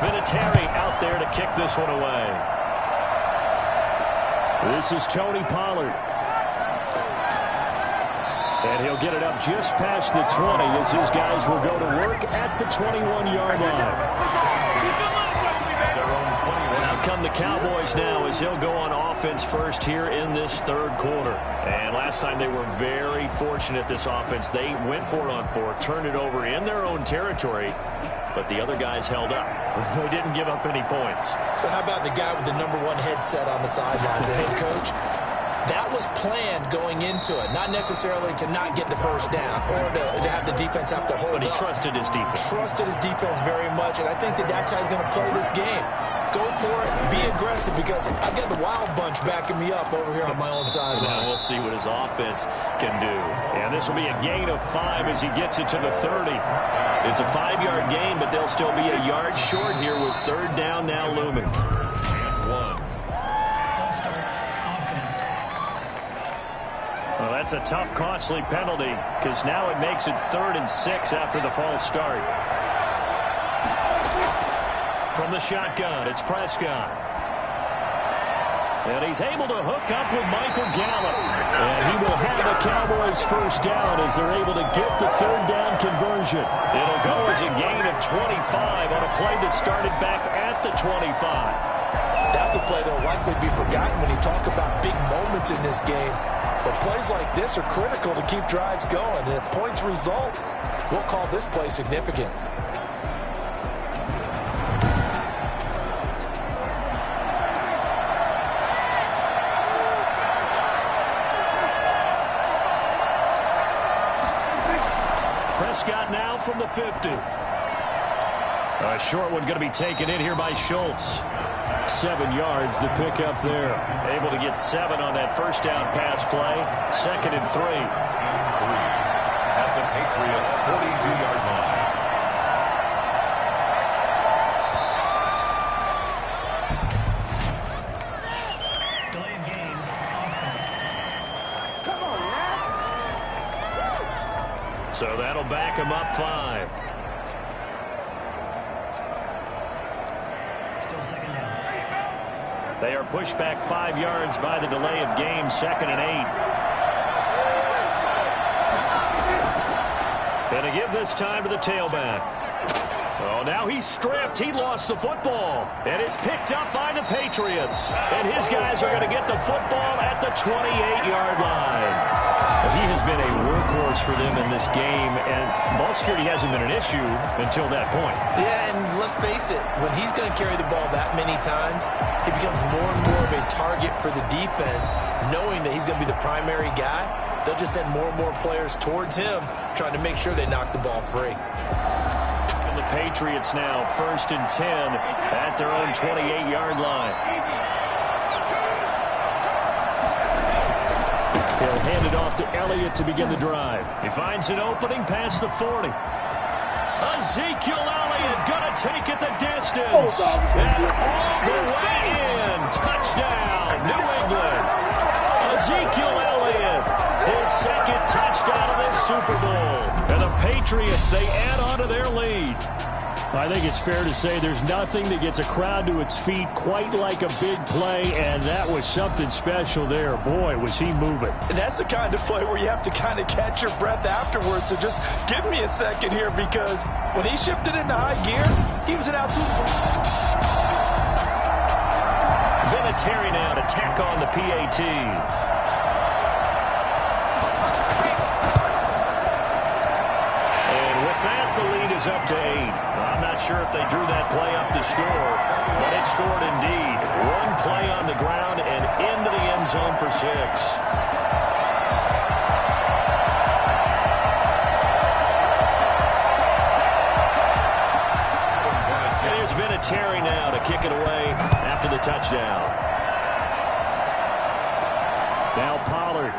Vinatieri out there to kick this one away. This is Tony Pollard. And he'll get it up just past the 20 as his guys will go to work at the 21-yard line. And out come the Cowboys now as they'll go on offense first here in this 3rd quarter. And last time they were very fortunate, this offense. They went for it on 4, turned it over in their own territory, but the other guys held up. They didn't give up any points. So how about the guy with the #1 headset on the sidelines, the head coach? That was planned going into it, not necessarily to not get the first down or to have the defense have to hold up. But he trusted his defense. Trusted his defense very much, and I think that that's how he's going to play this game. Go for it, be aggressive, because I've got the wild bunch backing me up over here on my own sideline. Now we'll see what his offense can do. And this will be a gain of 5 as he gets it to the 30. It's a 5-yard gain, but they'll still be a yard short here with third down now looming. And 1. Well, that's a tough, costly penalty, because now it makes it 3rd and 6 after the false start. From the shotgun, it's Prescott. And he's able to hook up with Michael Gallup. And he will have the Cowboys first down as they're able to get the third down conversion. It'll go as a gain of 25 on a play that started back at the 25. That's a play that will likely be forgotten when you talk about big moments in this game. But plays like this are critical to keep drives going. And if points result, we'll call this play significant. Prescott now from the 50. A short one going to be taken in here by Schultz. 7 yards, the pickup there. Able to get 7 on that first down pass play. 2nd and 3. At the Patriots' 42-yard line. Delay of game, offense. Come on, man. So that'll back him up 5. Still second down. They are pushed back 5 yards by the delay of game, 2nd and 8. And to give this time to the tailback. Oh, now he's stripped. He lost the football. And it's picked up by the Patriots. And his guys are going to get the football at the 28-yard line. He has been a workhorse for them in this game, and ball security hasn't been an issue until that point. Yeah, and let's face it, when he's going to carry the ball that many times, he becomes more and more of a target for the defense, knowing that he's going to be the primary guy. They'll just send more and more players towards him, trying to make sure they knock the ball free. And the Patriots now 1st and 10 at their own 28-yard line. He'll hand it off to Elliott to begin the drive. He finds an opening past the 40. Ezekiel Elliott going to take it the distance. And all the way in. Touchdown, New England. Ezekiel Elliott, his 2nd touchdown of this Super Bowl. And the Patriots, they add on to their lead. I think it's fair to say there's nothing that gets a crowd to its feet quite like a big play, and that was something special there. Boy, was he moving. And that's the kind of play where you have to kind of catch your breath afterwards. So just give me a second here, because when he shifted into high gear, he was an absolute... Vinatieri now to tack on the PAT. And with that, the lead is up to 8. I'm not sure if they drew that play up to score, but it scored indeed. One play on the ground and into the end zone for 6. There's Vinatieri now to kick it away after the touchdown. Now Pollard.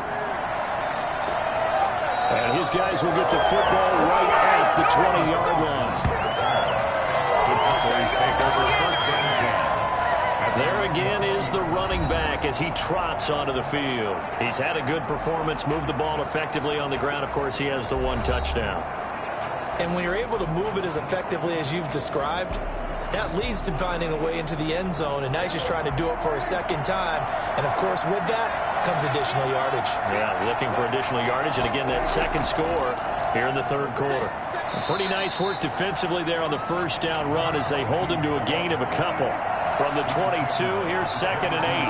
And his guys will get the football right at the 20-yard line. There again is the running back as he trots onto the field. He's had a good performance, moved the ball effectively on the ground. Of course, he has the 1 touchdown. And when you're able to move it as effectively as you've described, that leads to finding a way into the end zone, and now he's just trying to do it for a 2nd time. And, of course, with that comes additional yardage. Yeah, looking for additional yardage, and again, that 2nd score here in the 3rd quarter. Pretty nice work defensively there on the first down run as they hold him to a gain of a couple. From the 22, here's 2nd and 8.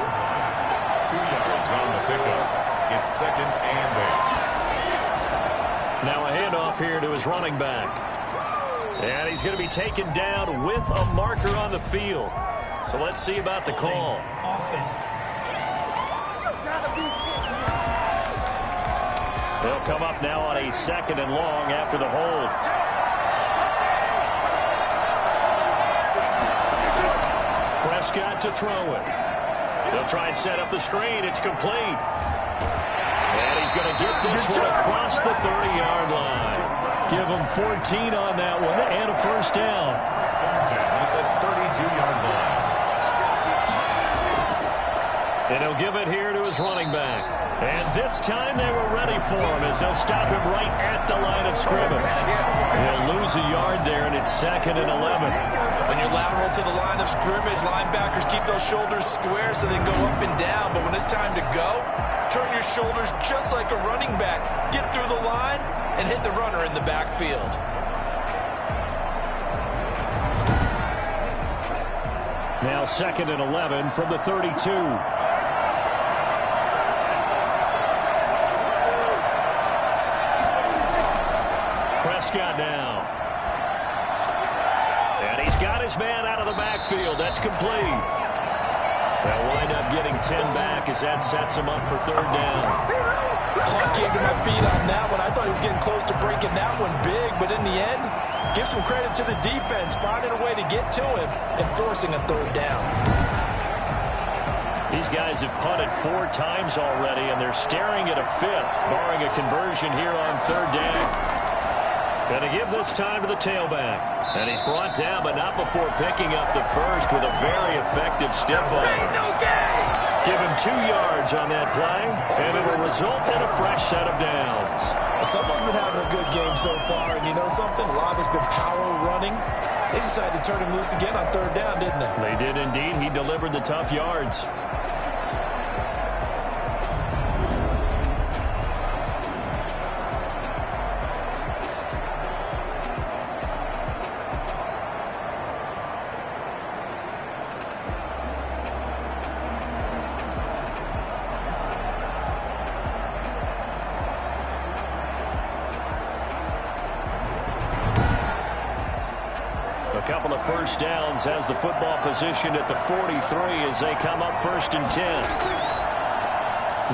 2 yards on the pickup. It's 2nd and 8. Now a handoff here to his running back. And he's going to be taken down with a marker on the field. So let's see about the call. Offense. They'll come up now on a 2nd and long after the hold. Prescott to throw it. They'll try and set up the screen. It's complete. And he's going to get this one across the 30-yard line. Give him 14 on that one and a first down. At the 32-yard line. And he'll give it here to his running back. And this time they were ready for him as they'll stop him right at the line of scrimmage. He'll lose a yard there, and it's 2nd and 11. When you're lateral to the line of scrimmage, linebackers keep those shoulders square so they can go up and down. But when it's time to go, turn your shoulders just like a running back. Get through the line and hit the runner in the backfield. Now 2nd and 11 from the 32. Prescott now. And he's got his man out of the backfield. That's complete. They'll wind up getting 10 back as that sets him up for 3rd down. Oh, I came to my feet on that one. I thought he was getting close to breaking that one big, but in the end, give some credit to the defense, finding a way to get to him and forcing a 3rd down. These guys have punted 4 times already, and they're staring at a 5th, barring a conversion here on 3rd down. Going to give this time to the tailback. And he's brought down, but not before picking up the first with a very effective stiff arm. Give him 2 yards on that play, and it will result in a fresh set of downs. Someone's been having a good game so far, and you know something? A lot has been power running. They decided to turn him loose again on 3rd down, didn't they? They did indeed. He delivered the tough yards. Couple of first downs, has the football position at the 43 as they come up 1st and 10.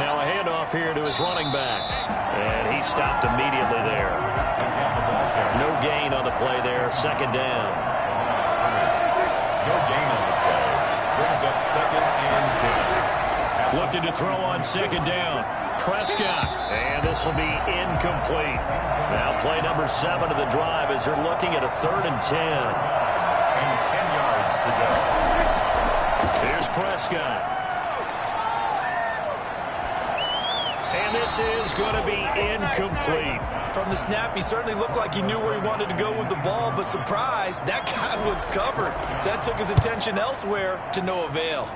Now a handoff here to his running back. And he stopped immediately there. No gain on the play there. 2nd down. No gain on the play. Brings up 2nd and 10. Looking to throw on 2nd down. Prescott. And this will be incomplete. Now play number 7 of the drive as they're looking at a 3rd and 10. And 10 yards to go. Here's Prescott. And this is going to be incomplete. From the snap, he certainly looked like he knew where he wanted to go with the ball, but surprise, that guy was covered. So that took his attention elsewhere to no avail.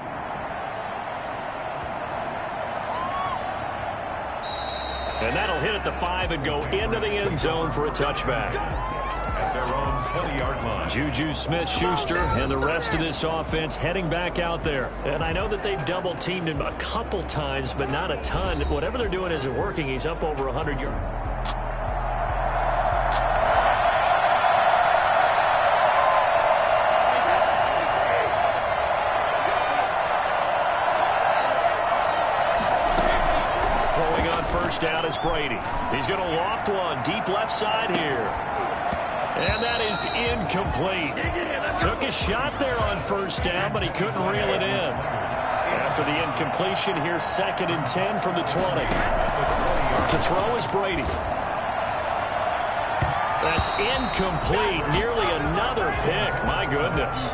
And that'll hit at the 5 and go into the end zone for a touchback. At their own 20-yard line. Juju Smith-Schuster and the rest of this offense heading back out there. And I know that they've double-teamed him a couple times, but not a ton. Whatever they're doing isn't working. He's up over 100 yards. First down is Brady. He's going to loft one deep left side here. And that is incomplete. Took a shot there on 1st down, but he couldn't reel it in. After the incompletion, here's 2nd and 10 from the 20. To throw is Brady. That's incomplete. Nearly another pick. My goodness.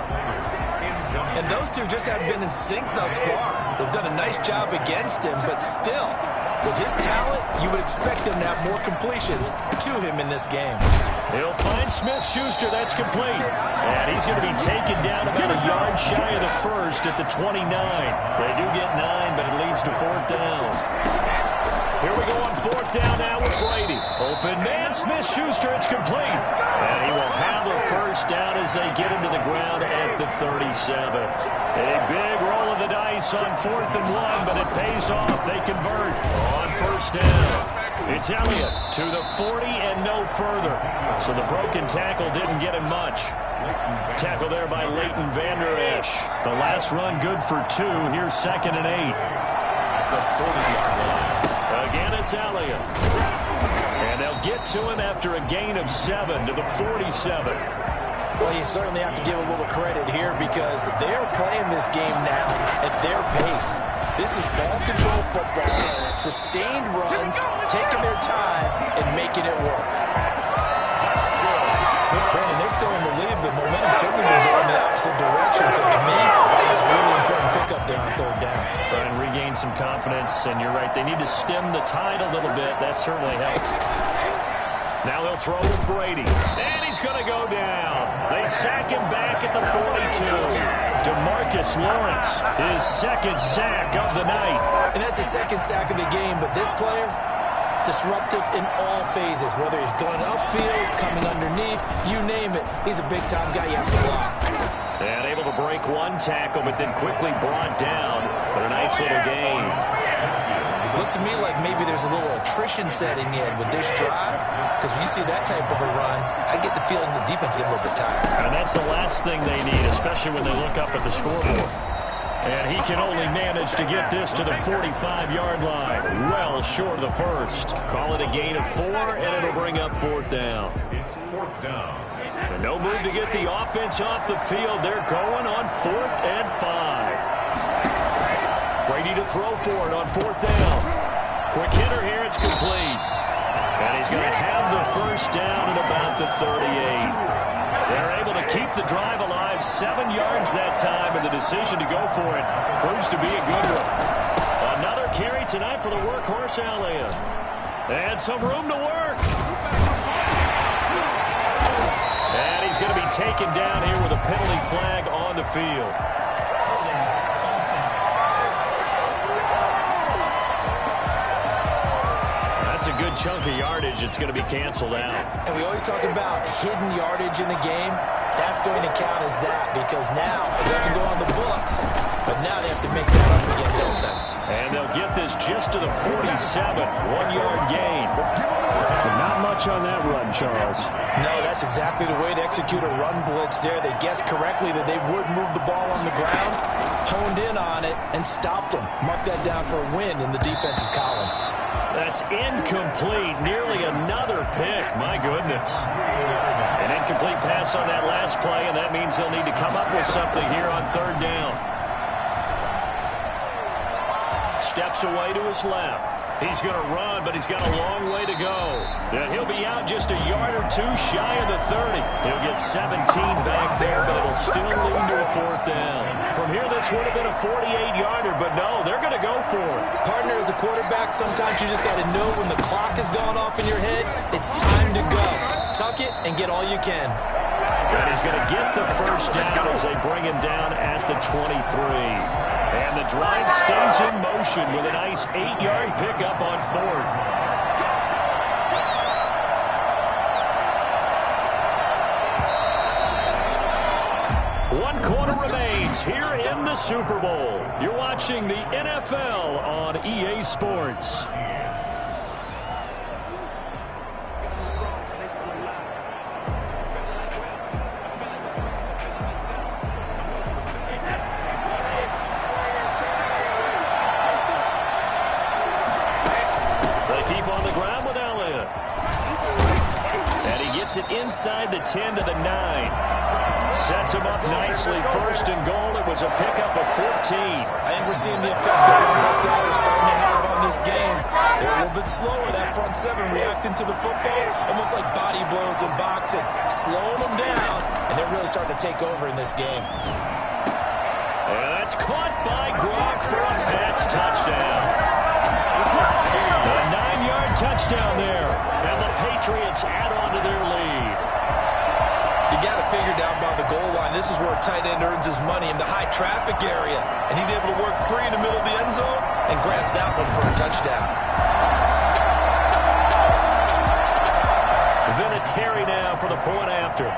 And those two just haven't been in sync thus far. They've done a nice job against him, but still, with his talent, you would expect him to have more completions to him in this game. He'll find Smith-Schuster. That's complete. And he's going to be taken down about a yard shy of the first at the 29. They do get 9, but it leads to 4th down. Here we go on 4th down now with Brady. Open man, Smith-Schuster. It's complete. And he will have a first down as they get him to the ground at the 37. A big roll of the dice on 4th and 1, but it pays off. They convert on 1st down. It's Elliott to the 40 and no further. So the broken tackle didn't get him much. Tackle there by Leighton Vander Esch. The last run good for 2. Here's 2nd and 8. at the 40-yard line. Again, it's Elliott. And they'll get to him after a gain of 7 to the 47. Well, you certainly have to give a little credit here because they're playing this game now at their pace. This is ball control football, sustained runs, taking their time, and making it work. Brandon, they're still in the lead, but momentum certainly been going the opposite direction. So to me, it's a really important pickup there on third down. Try and regain some confidence, and you're right. They need to stem the tide a little bit. That certainly helps. Now they'll throw to Brady, and he's going to go down. They sack him back at the 42. DeMarcus Lawrence, his second sack of the night. And that's the second sack of the game, but this player, disruptive in all phases, whether he's going upfield, coming underneath, you name it. He's a big-time guy you have to block. And able to break one tackle, but then quickly brought down. But a nice little game. Looks to me like maybe there's a little attrition setting in with this drive, because when you see that type of a run, I get the feeling the defense get a little bit tired. And that's the last thing they need, especially when they look up at the scoreboard. And he can only manage to get this to the 45-yard line. Well short of the first. Call it a gain of 4, and it'll bring up fourth down. It's fourth down. And no move to get the offense off the field. They're going on 4th and 5. Brady to throw for it on 4th down. Quick hitter here. It's complete. And he's going to have the first down at about the 38. They're able to keep the drive alive, 7 yards that time, and the decision to go for it proves to be a good one. Another carry tonight for the workhorse Elliott. And some room to work. And he's going to be taken down here with a penalty flag on the field. That's a good chunk of yardage. It's going to be canceled out. And we always talk about hidden yardage in a game. That's going to count as that because now it doesn't go on the books, but now they have to make that up again, don't they? And they'll get this just to the 47, 1-yard gain. Not much on that run, Charles. No, that's exactly the way to execute a run blitz there. They guessed correctly that they would move the ball on the ground, honed in on it, and stopped them. Mark that down for a win in the defense's column. That's incomplete. Nearly another pick. My goodness. An incomplete pass on that last play, and that means they'll need to come up with something here on third down. Steps away to his left. He's going to run, but he's got a long way to go. And he'll be out just a yard or two shy of the 30. He'll get 17 back there, but it'll still lead to a fourth down. From here, this would have been a 48-yarder, but no, they're going to go for it. Partner, as a quarterback, sometimes you just got to know when the clock has gone off in your head, it's time to go. Tuck it and get all you can. And he's going to get the first down as they bring him down at the 23. And the drive stays in motion with a nice 8-yard pickup on fourth. One quarter remains here in the Super Bowl. You're watching the NFL on EA Sports. It inside the 10 to the 9. Sets him up nicely. First and goal. It was a pickup of 14. I think we're seeing the effect that runs like that are starting to have on this game. They're a little bit slower. That front seven reacting to the football, almost like body blows in boxing, slowing them down, and they're really starting to take over in this game. And that's caught by Gronk for a Pats touchdown. A 9-yard touchdown there, and the Patriots add on to their lead. You got to figure down by the goal line. This is where a tight end earns his money in the high traffic area, and he's able to work free in the middle of the end zone and grabs that one for a touchdown. Vinatieri now for the point after.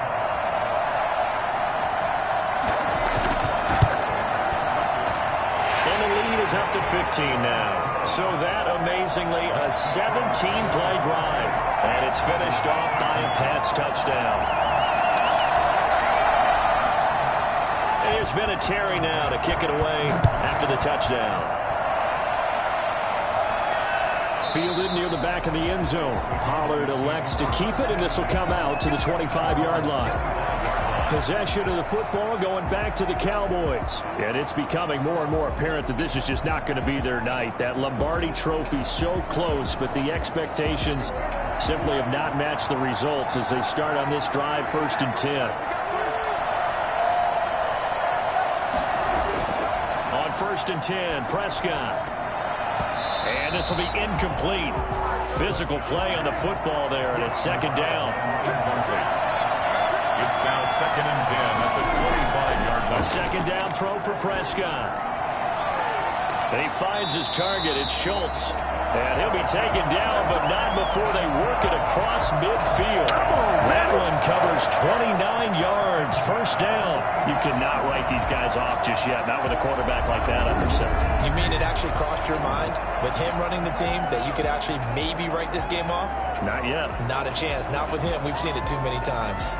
And the lead is up to 15 now. So that, amazingly, a 17-play drive. And it's finished off by a Pats touchdown. Here's Vinatieri now to kick it away after the touchdown. fielded near the back of the end zone. Pollard elects to keep it, and this will come out to the 25-yard line. Possession of the football going back to the Cowboys. And it's becoming more and more apparent that this is just not going to be their night. That Lombardi trophy so close, but the expectations simply have not matched the results as they start on this drive, 1st and 10. On 1st and 10, Prescott. And this will be incomplete. Physical play on the football there, and it's 2nd down. It's now 2nd and 10 at the 25-yard line. A 2nd down throw for Prescott. And he finds his target. It's Schultz. And he'll be taken down, but not before they work it across midfield. That one covers 29 yards. 1st down. You cannot write these guys off just yet, not with a quarterback like that under center. You mean it actually crossed your mind with him running the team that you could actually maybe write this game off? Not yet. Not a chance. Not with him. We've seen it too many times.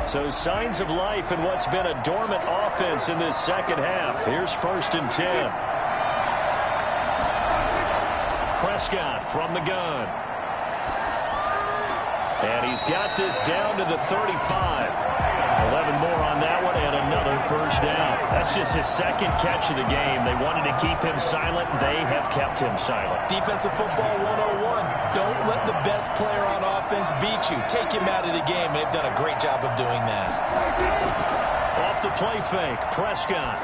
So signs of life in what's been a dormant offense in this 2nd half. Here's 1st and 10. Prescott from the gun. And he's got this down to the 35. 11 more on that one and another 1st down. That's just his 2nd catch of the game. They wanted to keep him silent. They have kept him silent. Defensive football 101. Don't let the best player on offense beat you. Take him out of the game, and they've done a great job of doing that. Off the play fake, Prescott.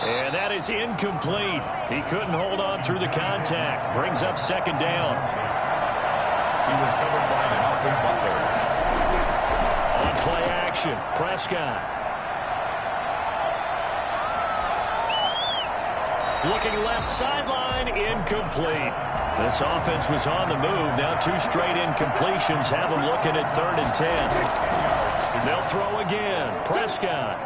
And that is incomplete. He couldn't hold on through the contact. Brings up 2nd down. He was covered by Malcolm Butler. On play action, Prescott. Looking left sideline, incomplete. This offense was on the move. Now 2 straight incompletions have them looking at 3rd and 10. They'll throw again. Prescott.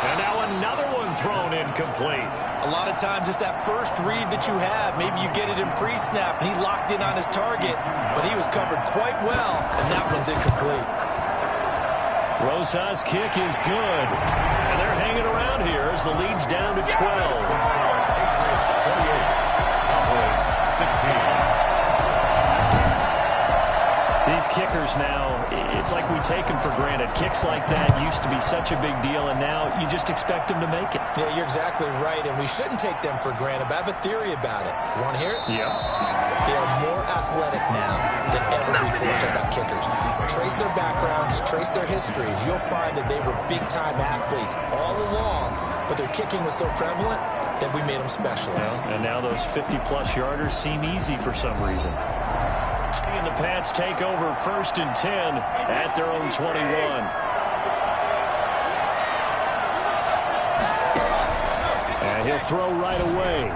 And now another one thrown incomplete. A lot of times it's that first read that you have. Maybe you get it in pre-snap, and he locked in on his target, but he was covered quite well, and that one's incomplete. Rosa's kick is good. And they're hanging around here as the lead's down to 12. Patriots 28, Cowboys 16. These kickers now, it's like we take them for granted. Kicks like that used to be such a big deal, and now you just expect them to make it. Yeah, you're exactly right, and we shouldn't take them for granted, but I have a theory about it. You want to hear it? Yeah. They are more athletic now than ever before. Talk about kickers. Trace their backgrounds, trace their histories. You'll find that they were big-time athletes all along, but their kicking was so prevalent that we made them specialists. Well, and now those 50-plus yarders seem easy for some reason. And the Pats take over 1st and 10 at their own 21. And he'll throw right away.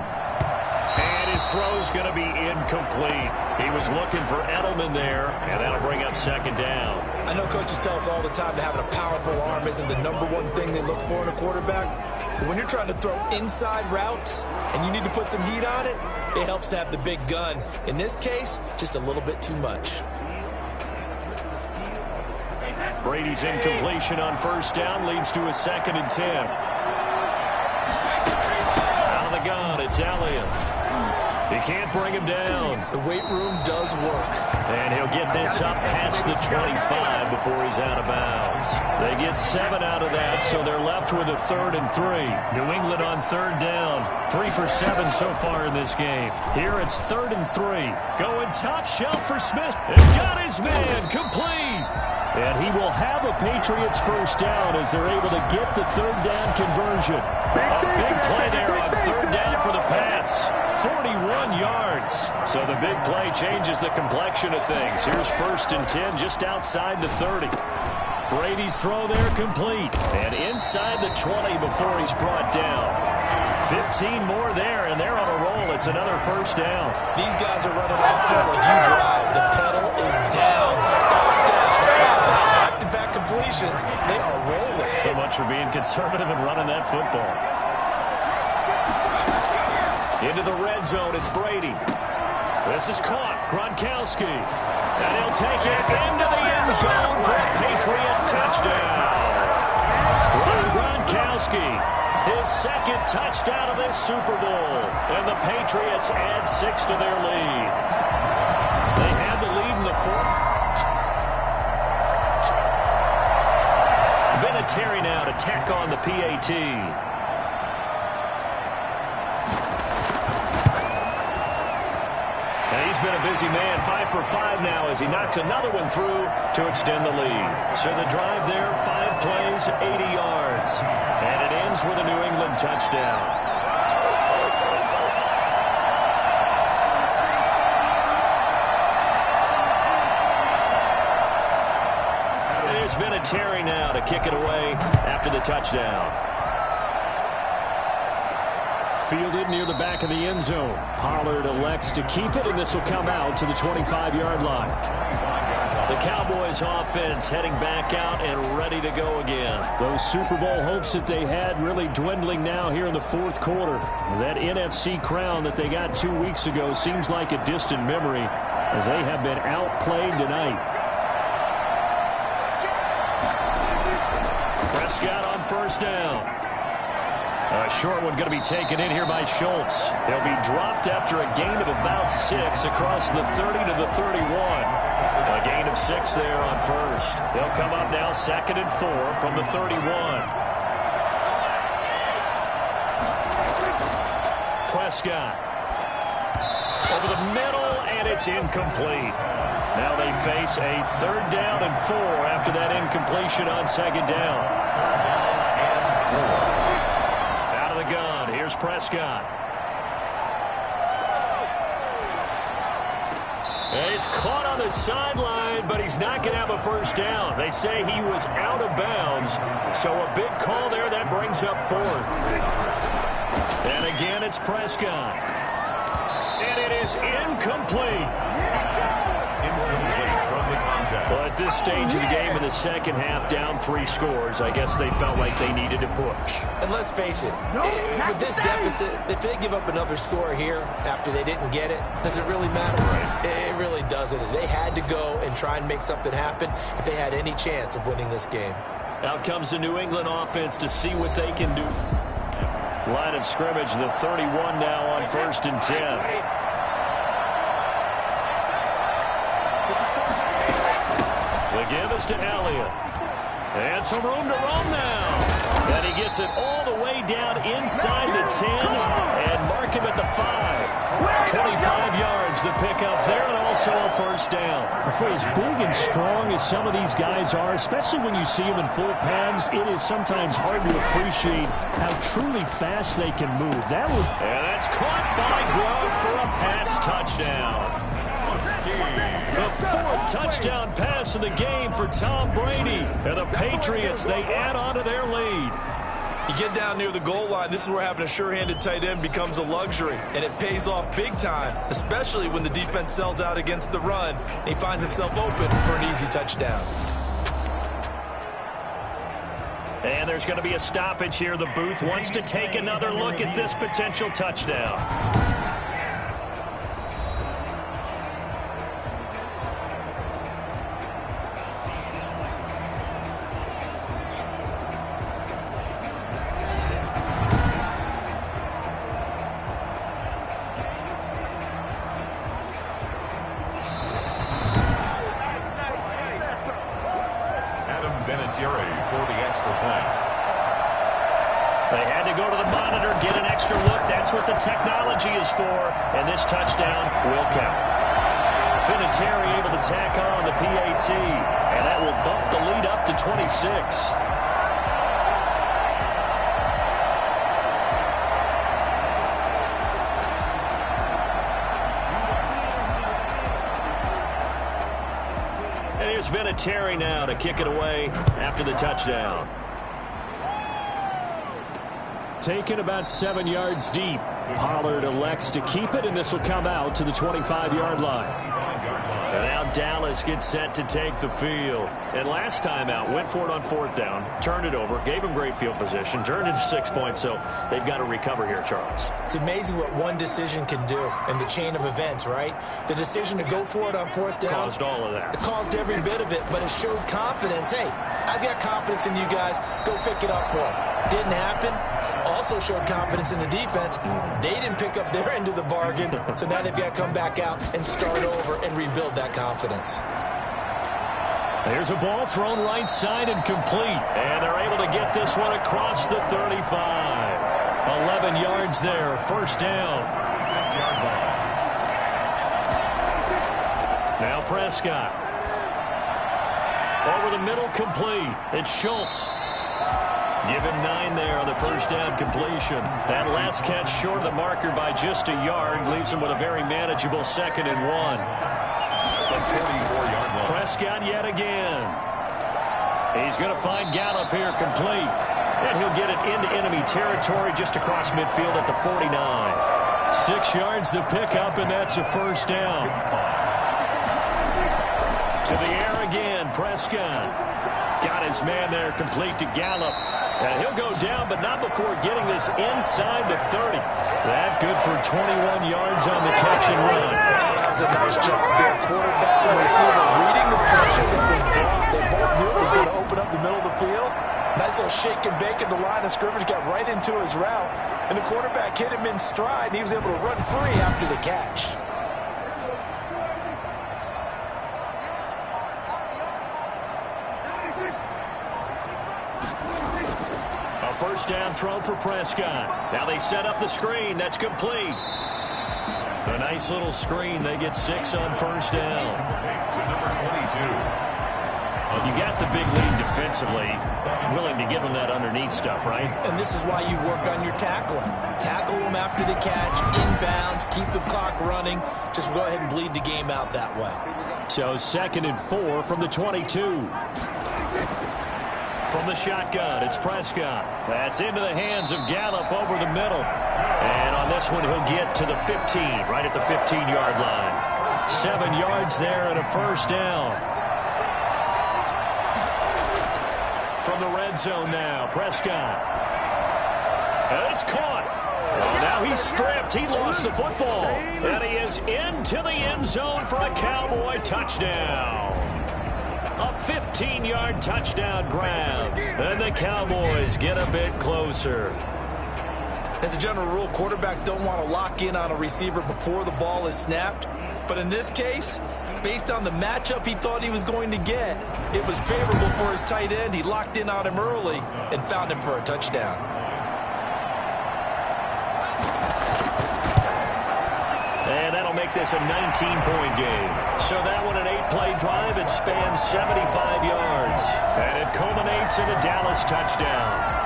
And his throw's going to be incomplete. He was looking for Edelman there, and that'll bring up 2nd down. I know coaches tell us all the time that having a powerful arm isn't the #1 thing they look for in a quarterback. But when you're trying to throw inside routes and you need to put some heat on it, it helps to have the big gun. In this case, just a little bit too much. Brady's incompletion on 1st down leads to a 2nd and 10. Out of the gun, it's Elliott. He can't bring him down. The weight room does work. And he'll get this up past the 25 before he's out of bounds. They get 7 out of that, so they're left with a 3rd and 3. New England on 3rd down. 3 for 7 so far in this game. Here it's 3rd and 3. Going top shelf for Smith. And got his man complete. And he will have a Patriots 1st down as they're able to get the 3rd down conversion. A big play there on 3rd down for the Pats. 41 yards. So the big play changes the complexion of things. Here's 1st and 10 just outside the 30. Brady's throw there complete. And inside the 20 before he's brought down. 15 more there, and they're on a roll. It's another 1st down. These guys are running offense like you drive. The pedal is down. Stop down. Back-to-back completions. They are rolling. So much for being conservative and running that football. Into the red zone, it's Brady. This is caught. Gronkowski. And he'll take it into the end zone for a Patriot touchdown. Gronkowski His second touchdown of this Super Bowl. And the Patriots add 6 to their lead. They had the lead in the fourth. Vinatieri now to tack on the PAT. He's been a busy man, 5 for 5 now as he knocks another one through to extend the lead. So the drive there, 5 plays, 80 yards. And it ends with a New England touchdown. There's Vinatieri now to kick it away after the touchdown. Fielded near the back of the end zone. Pollard elects to keep it, and this will come out to the 25-yard line. The Cowboys offense heading back out and ready to go again. Those Super Bowl hopes that they had really dwindling now here in the fourth quarter. That NFC crown that they got 2 weeks ago seems like a distant memory as they have been outplayed tonight. Prescott on first down. A short one going to be taken in here by Schultz. He'll be dropped after a gain of about 6 across the 30 to the 31. A gain of 6 there on first. They'll come up now 2nd and 4 from the 31. Prescott. Over the middle, and it's incomplete. Now they face a 3rd down and 4 after that incompletion on 2nd down. Gun. Here's Prescott. He's caught on the sideline, but he's not going to have a first down. They say he was out of bounds, so a big call there that brings up 4th. And again, it's Prescott. And it is incomplete. Well, at this stage of the game in the second half, down 3 scores, I guess they felt like they needed to push. And let's face it, with this deficit, if they give up another score here after they didn't get it, does it really matter? It really doesn't. They had to go and try and make something happen if they had any chance of winning this game. Out comes the New England offense to see what they can do. Line of scrimmage, the 31 now on 1st and 10. The give is to Elliott. And some room to run now. And he gets it all the way down inside the 10 and mark him at the 5. 25 yards the pickup there and also a first down. For as big and strong as some of these guys are, especially when you see them in full pads, it is sometimes hard to appreciate how truly fast they can move. And that's caught by Gronk for a Pats touchdown. The 4th touchdown pass of the game for Tom Brady. And the Patriots, they add on to their lead. You get down near the goal line, this is where having a sure-handed tight end becomes a luxury. And it pays off big time, especially when the defense sells out against the run. And he finds himself open for an easy touchdown. And there's going to be a stoppage here. The booth wants to take another look at this potential touchdown. For the extra point. They had to go to the monitor, get an extra look. That's what the technology is for, and this touchdown will count. Vinatieri able to tack on the PAT, and that will bump the lead up to 26. Here's Vinatieri now to kick it away after the touchdown. Taken about 7 yards deep. Pollard elects to keep it, and this will come out to the 25-yard line. And now Dallas gets set to take the field. And last time out, went for it on 4th down, turned it over, gave him great field position, turned it to 6 points, so they've got to recover here, Charles. It's amazing what one decision can do in the chain of events, right? The decision to go for it on 4th down caused all of that. It caused every bit of it, but it showed confidence. Hey, I've got confidence in you guys. Go pick it up for them. Didn't happen. also showed confidence in the defense. They didn't pick up their end of the bargain, so now they've got to come back out and start over and rebuild that confidence. There's a ball thrown right side and complete. And they're able to get this one across the 35. 11 yards there, first down. 6-yard line. Now Prescott. Over the middle, complete. It's Schultz. Give him 9 there on the first down completion. That last catch short of the marker by just a yard leaves him with a very manageable 2nd and 1. The 44-yard line. Prescott yet again. He's going to find Gallup here, complete. And he'll get it into enemy territory just across midfield at the 49. 6 yards the pickup, and that's a first down. To the air again, Prescott. Got his man there, complete to Gallup. And he'll go down, but not before getting this inside the 30. That good for 21 yards on the catch and run. That was a nice job there. Quarterback and receiver reading the pressure that was brought. They both knew it was going to open up the middle of the field. Nice little shake and bake at the line of scrimmage, got right into his route. And the quarterback hit him in stride, and he was able to run free after the catch. First down throw for Prescott. Now they set up the screen. That's complete. A nice little screen. They get 6 on first down. To number 22. You got the big lead defensively. Willing to give them that underneath stuff, right? And this is why you work on your tackling. Tackle them after the catch, inbounds, keep the clock running. Just go ahead and bleed the game out that way. So 2nd and 4 from the 22. From the shotgun, it's Prescott. That's into the hands of Gallup over the middle. And on this one, he'll get to the 15, right at the 15-yard line. 7 yards there and a first down. From the red zone now, Prescott. And it's caught. Oh, now he's stripped. He lost the football. And he is into the end zone for a Cowboy touchdown. A 15-yard touchdown grab. And the Cowboys get a bit closer. As a general rule, quarterbacks don't want to lock in on a receiver before the ball is snapped. But in this case, based on the matchup he thought he was going to get, it was favorable for his tight end. He locked in on him early and found him for a touchdown. And that'll make this a 19-point game. So that one an 8-play drive. It spans 75 yards. And it culminates in a Dallas touchdown.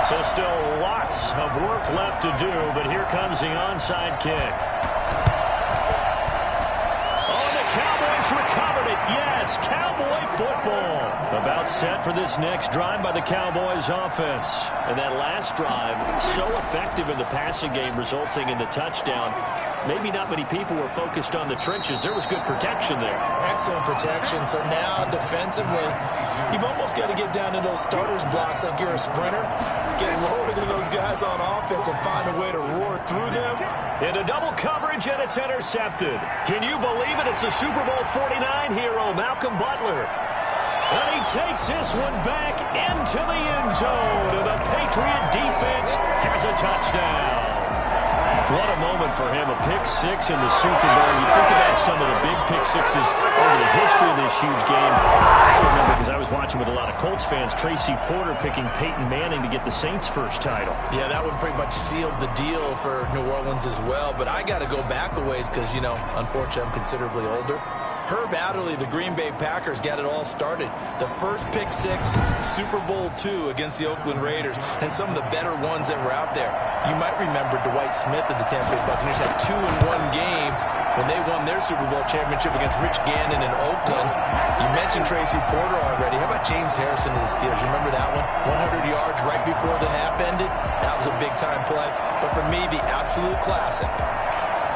So still lots of work left to do, but here comes the onside kick. Oh, the Cowboys recovered it. Yes, Cowboy football. About set for this next drive by the Cowboys offense. And that last drive, so effective in the passing game, resulting in the touchdown. Maybe not many people were focused on the trenches. There was good protection there. Excellent protection. So now defensively, you've almost got to get down to those starters blocks like you're a sprinter. Get lower than those guys on offense and find a way to roar through them. Into double coverage, and it's intercepted. Can you believe it? It's a Super Bowl 49 hero, Malcolm Butler. And he takes this one back into the end zone. And the Patriot defense has a touchdown. What a moment for him, a pick-6 in the Super Bowl. You think about some of the big pick-6s over the history of this huge game. I remember, because I was watching with a lot of Colts fans, Tracy Porter picking Peyton Manning to get the Saints' first title. Yeah, that one pretty much sealed the deal for New Orleans as well. But I got to go back a ways because, you know, unfortunately I'm considerably older. Herb Adderley, the Green Bay Packers, got it all started. The first pick-6, Super Bowl II against the Oakland Raiders, and some of the better ones that were out there. You might remember Dwight Smith of the Tampa Bay Buccaneers had 2 in one game when they won their Super Bowl championship against Rich Gannon in Oakland. You mentioned Tracy Porter already. How about James Harrison of the Steelers? You remember that one? 100 yards right before the half ended. That was a big-time play. But for me, the absolute classic,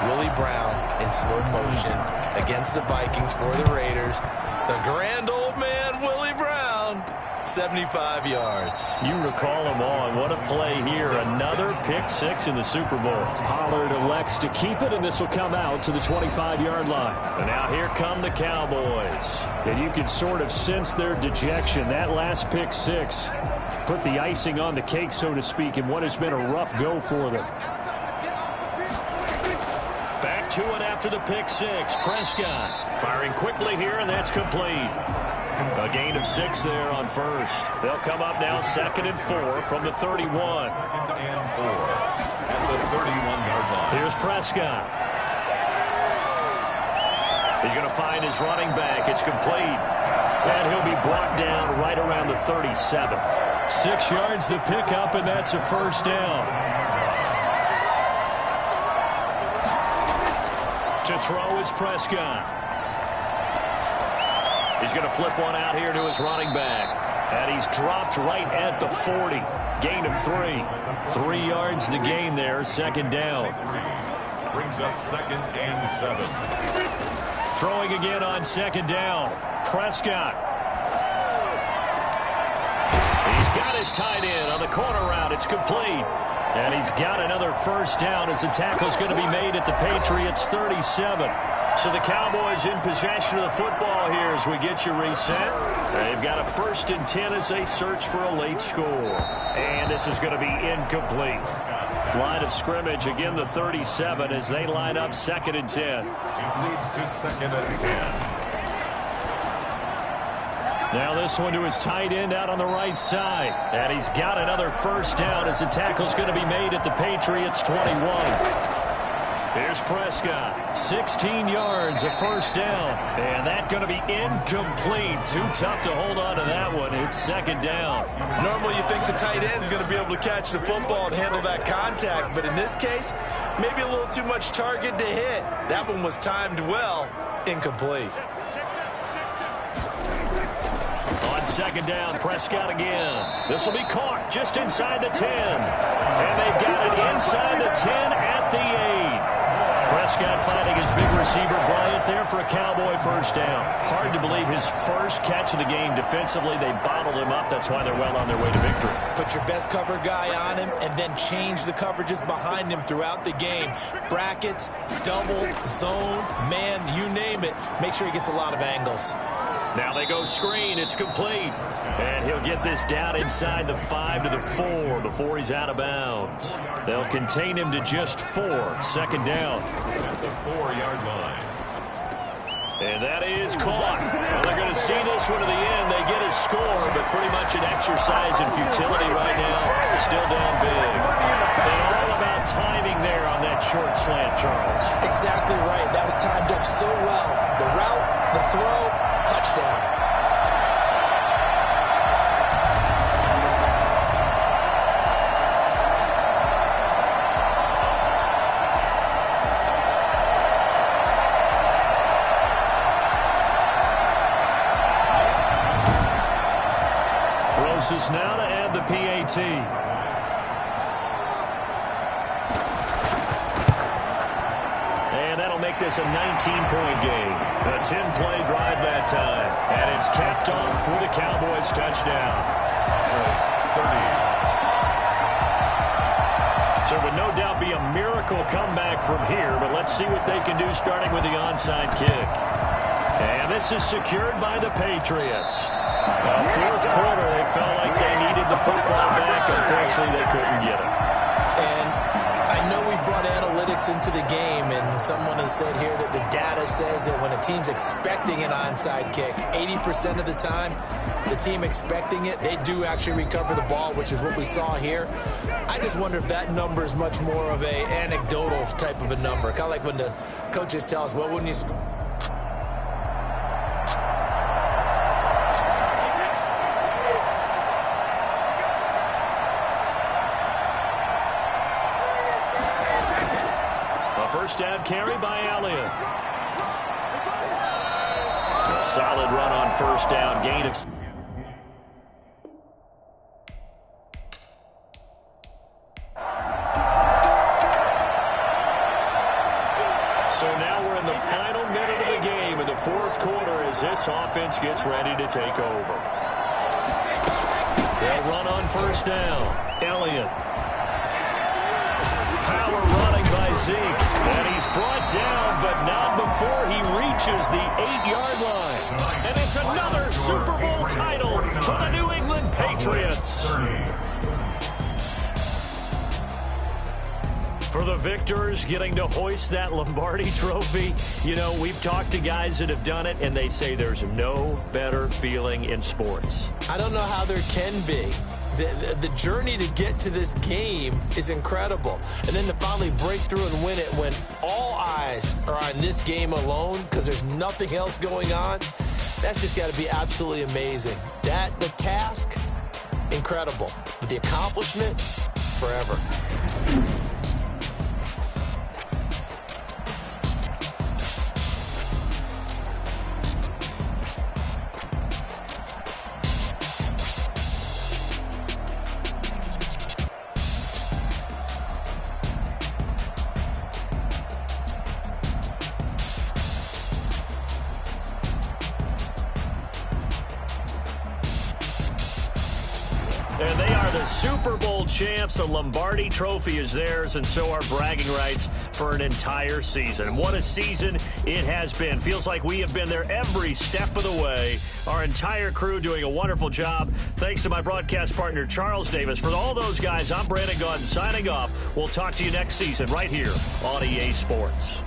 Willie Brown in slow motion against the Vikings for the Raiders. The grand old man, Willie Brown. 75 yards. You recall them on. What a play here. Another pick six in the Super Bowl. Pollard elects to keep it, and this will come out to the 25-yard line. And now here come the Cowboys. And you can sort of sense their dejection. That last pick six put the icing on the cake, so to speak, in what has been a rough go for them. Back to it after the pick six. Prescott firing quickly here, and that's complete. A gain of 6 there on first. They'll come up now 2nd and 4 from the 31. 2nd and 4 at the 31-yard line. Here's Prescott. He's going to find his running back. It's complete. And he'll be brought down right around the 37. 6 yards the pickup, and that's a first down. To throw is Prescott. He's going to flip one out here to his running back. And he's dropped right at the 40. Gain of 3. 3 yards the gain there. 2nd down. Brings up 2nd and 7. Throwing again on 2nd down. Prescott. He's got his tight end on the corner route. It's complete. And he's got another first down as the tackle's going to be made at the Patriots 37. So the Cowboys in possession of the football here as we get you reset. They've got a 1st and 10 as they search for a late score. And this is going to be incomplete. Line of scrimmage, again the 37 as they line up 2nd and 10. It leads to 2nd and 10. Now this one to his tight end out on the right side. And he's got another first down as the tackle's going to be made at the Patriots 21. Here's Prescott. 16 yards, a first down. And that's going to be incomplete. Too tough to hold on to that one. It's 2nd down. Normally you think the tight end's going to be able to catch the football and handle that contact. But in this case, maybe a little too much target to hit. That one was timed well. Incomplete. On 2nd down, Prescott again. This will be caught just inside the 10. And they've got it inside the 10 at the 8. Prescott finding his big receiver Bryant there for a Cowboy first down. Hard to believe his first catch of the game. Defensively, they bottled him up. That's why they're well on their way to victory. Put your best cover guy on him and then change the coverages behind him throughout the game. Brackets, double, zone, man, you name it. Make sure he gets a lot of angles. Now they go screen. It's complete. And he'll get this down inside the 5 to the 4 before he's out of bounds. They'll contain him to just 4. 2nd down. At the 4-yard line. And that is caught. Well, they're going to see this one to the end. They get a score, but pretty much an exercise in futility right now. Still down big. And all about timing there on that short slant, Charles. Exactly right. That was timed up so well. The route, the throw, touchdown. Is now to add the PAT. And that'll make this a 19-point game. A 10-play drive that time. And it's capped off for the Cowboys touchdown. 30. So it would no doubt be a miracle comeback from here, but let's see what they can do starting with the onside kick. And this is secured by the Patriots. 4th quarter, they felt like they needed the football back. Unfortunately, they couldn't get it. And I know we brought analytics into the game, and someone has said here that the data says that when a team's expecting an onside kick, 80% of the time, the team expecting it, they do actually recover the ball, which is what we saw here. I just wonder if that number is much more of a anecdotal type of a number. Kind of like when the coaches tell us, well, when you... First down carry by Elliott. A solid run on first down. Gain of... So now we're in the final minute of the game in the 4th quarter as this offense gets ready to take over. They'll run on first down. Elliott. Power running by Zeke. And he's brought down, but not before he reaches the 8-yard line. And it's another Super Bowl title for the New England Patriots. For the victors, getting to hoist that Lombardi trophy, you know, we've talked to guys that have done it, and they say there's no better feeling in sports. I don't know how there can be. The journey to get to this game is incredible. And then to finally break through and win it when all eyes are on this game alone because there's nothing else going on, that's just got to be absolutely amazing. The task, incredible. But the accomplishment, forever. And they are the Super Bowl champs. The Lombardi trophy is theirs, and so are bragging rights for an entire season. What a season it has been. Feels like we have been there every step of the way. Our entire crew doing a wonderful job. Thanks to my broadcast partner, Charles Davis. For all those guys, I'm Brandon Gaudin signing off. We'll talk to you next season right here on EA Sports.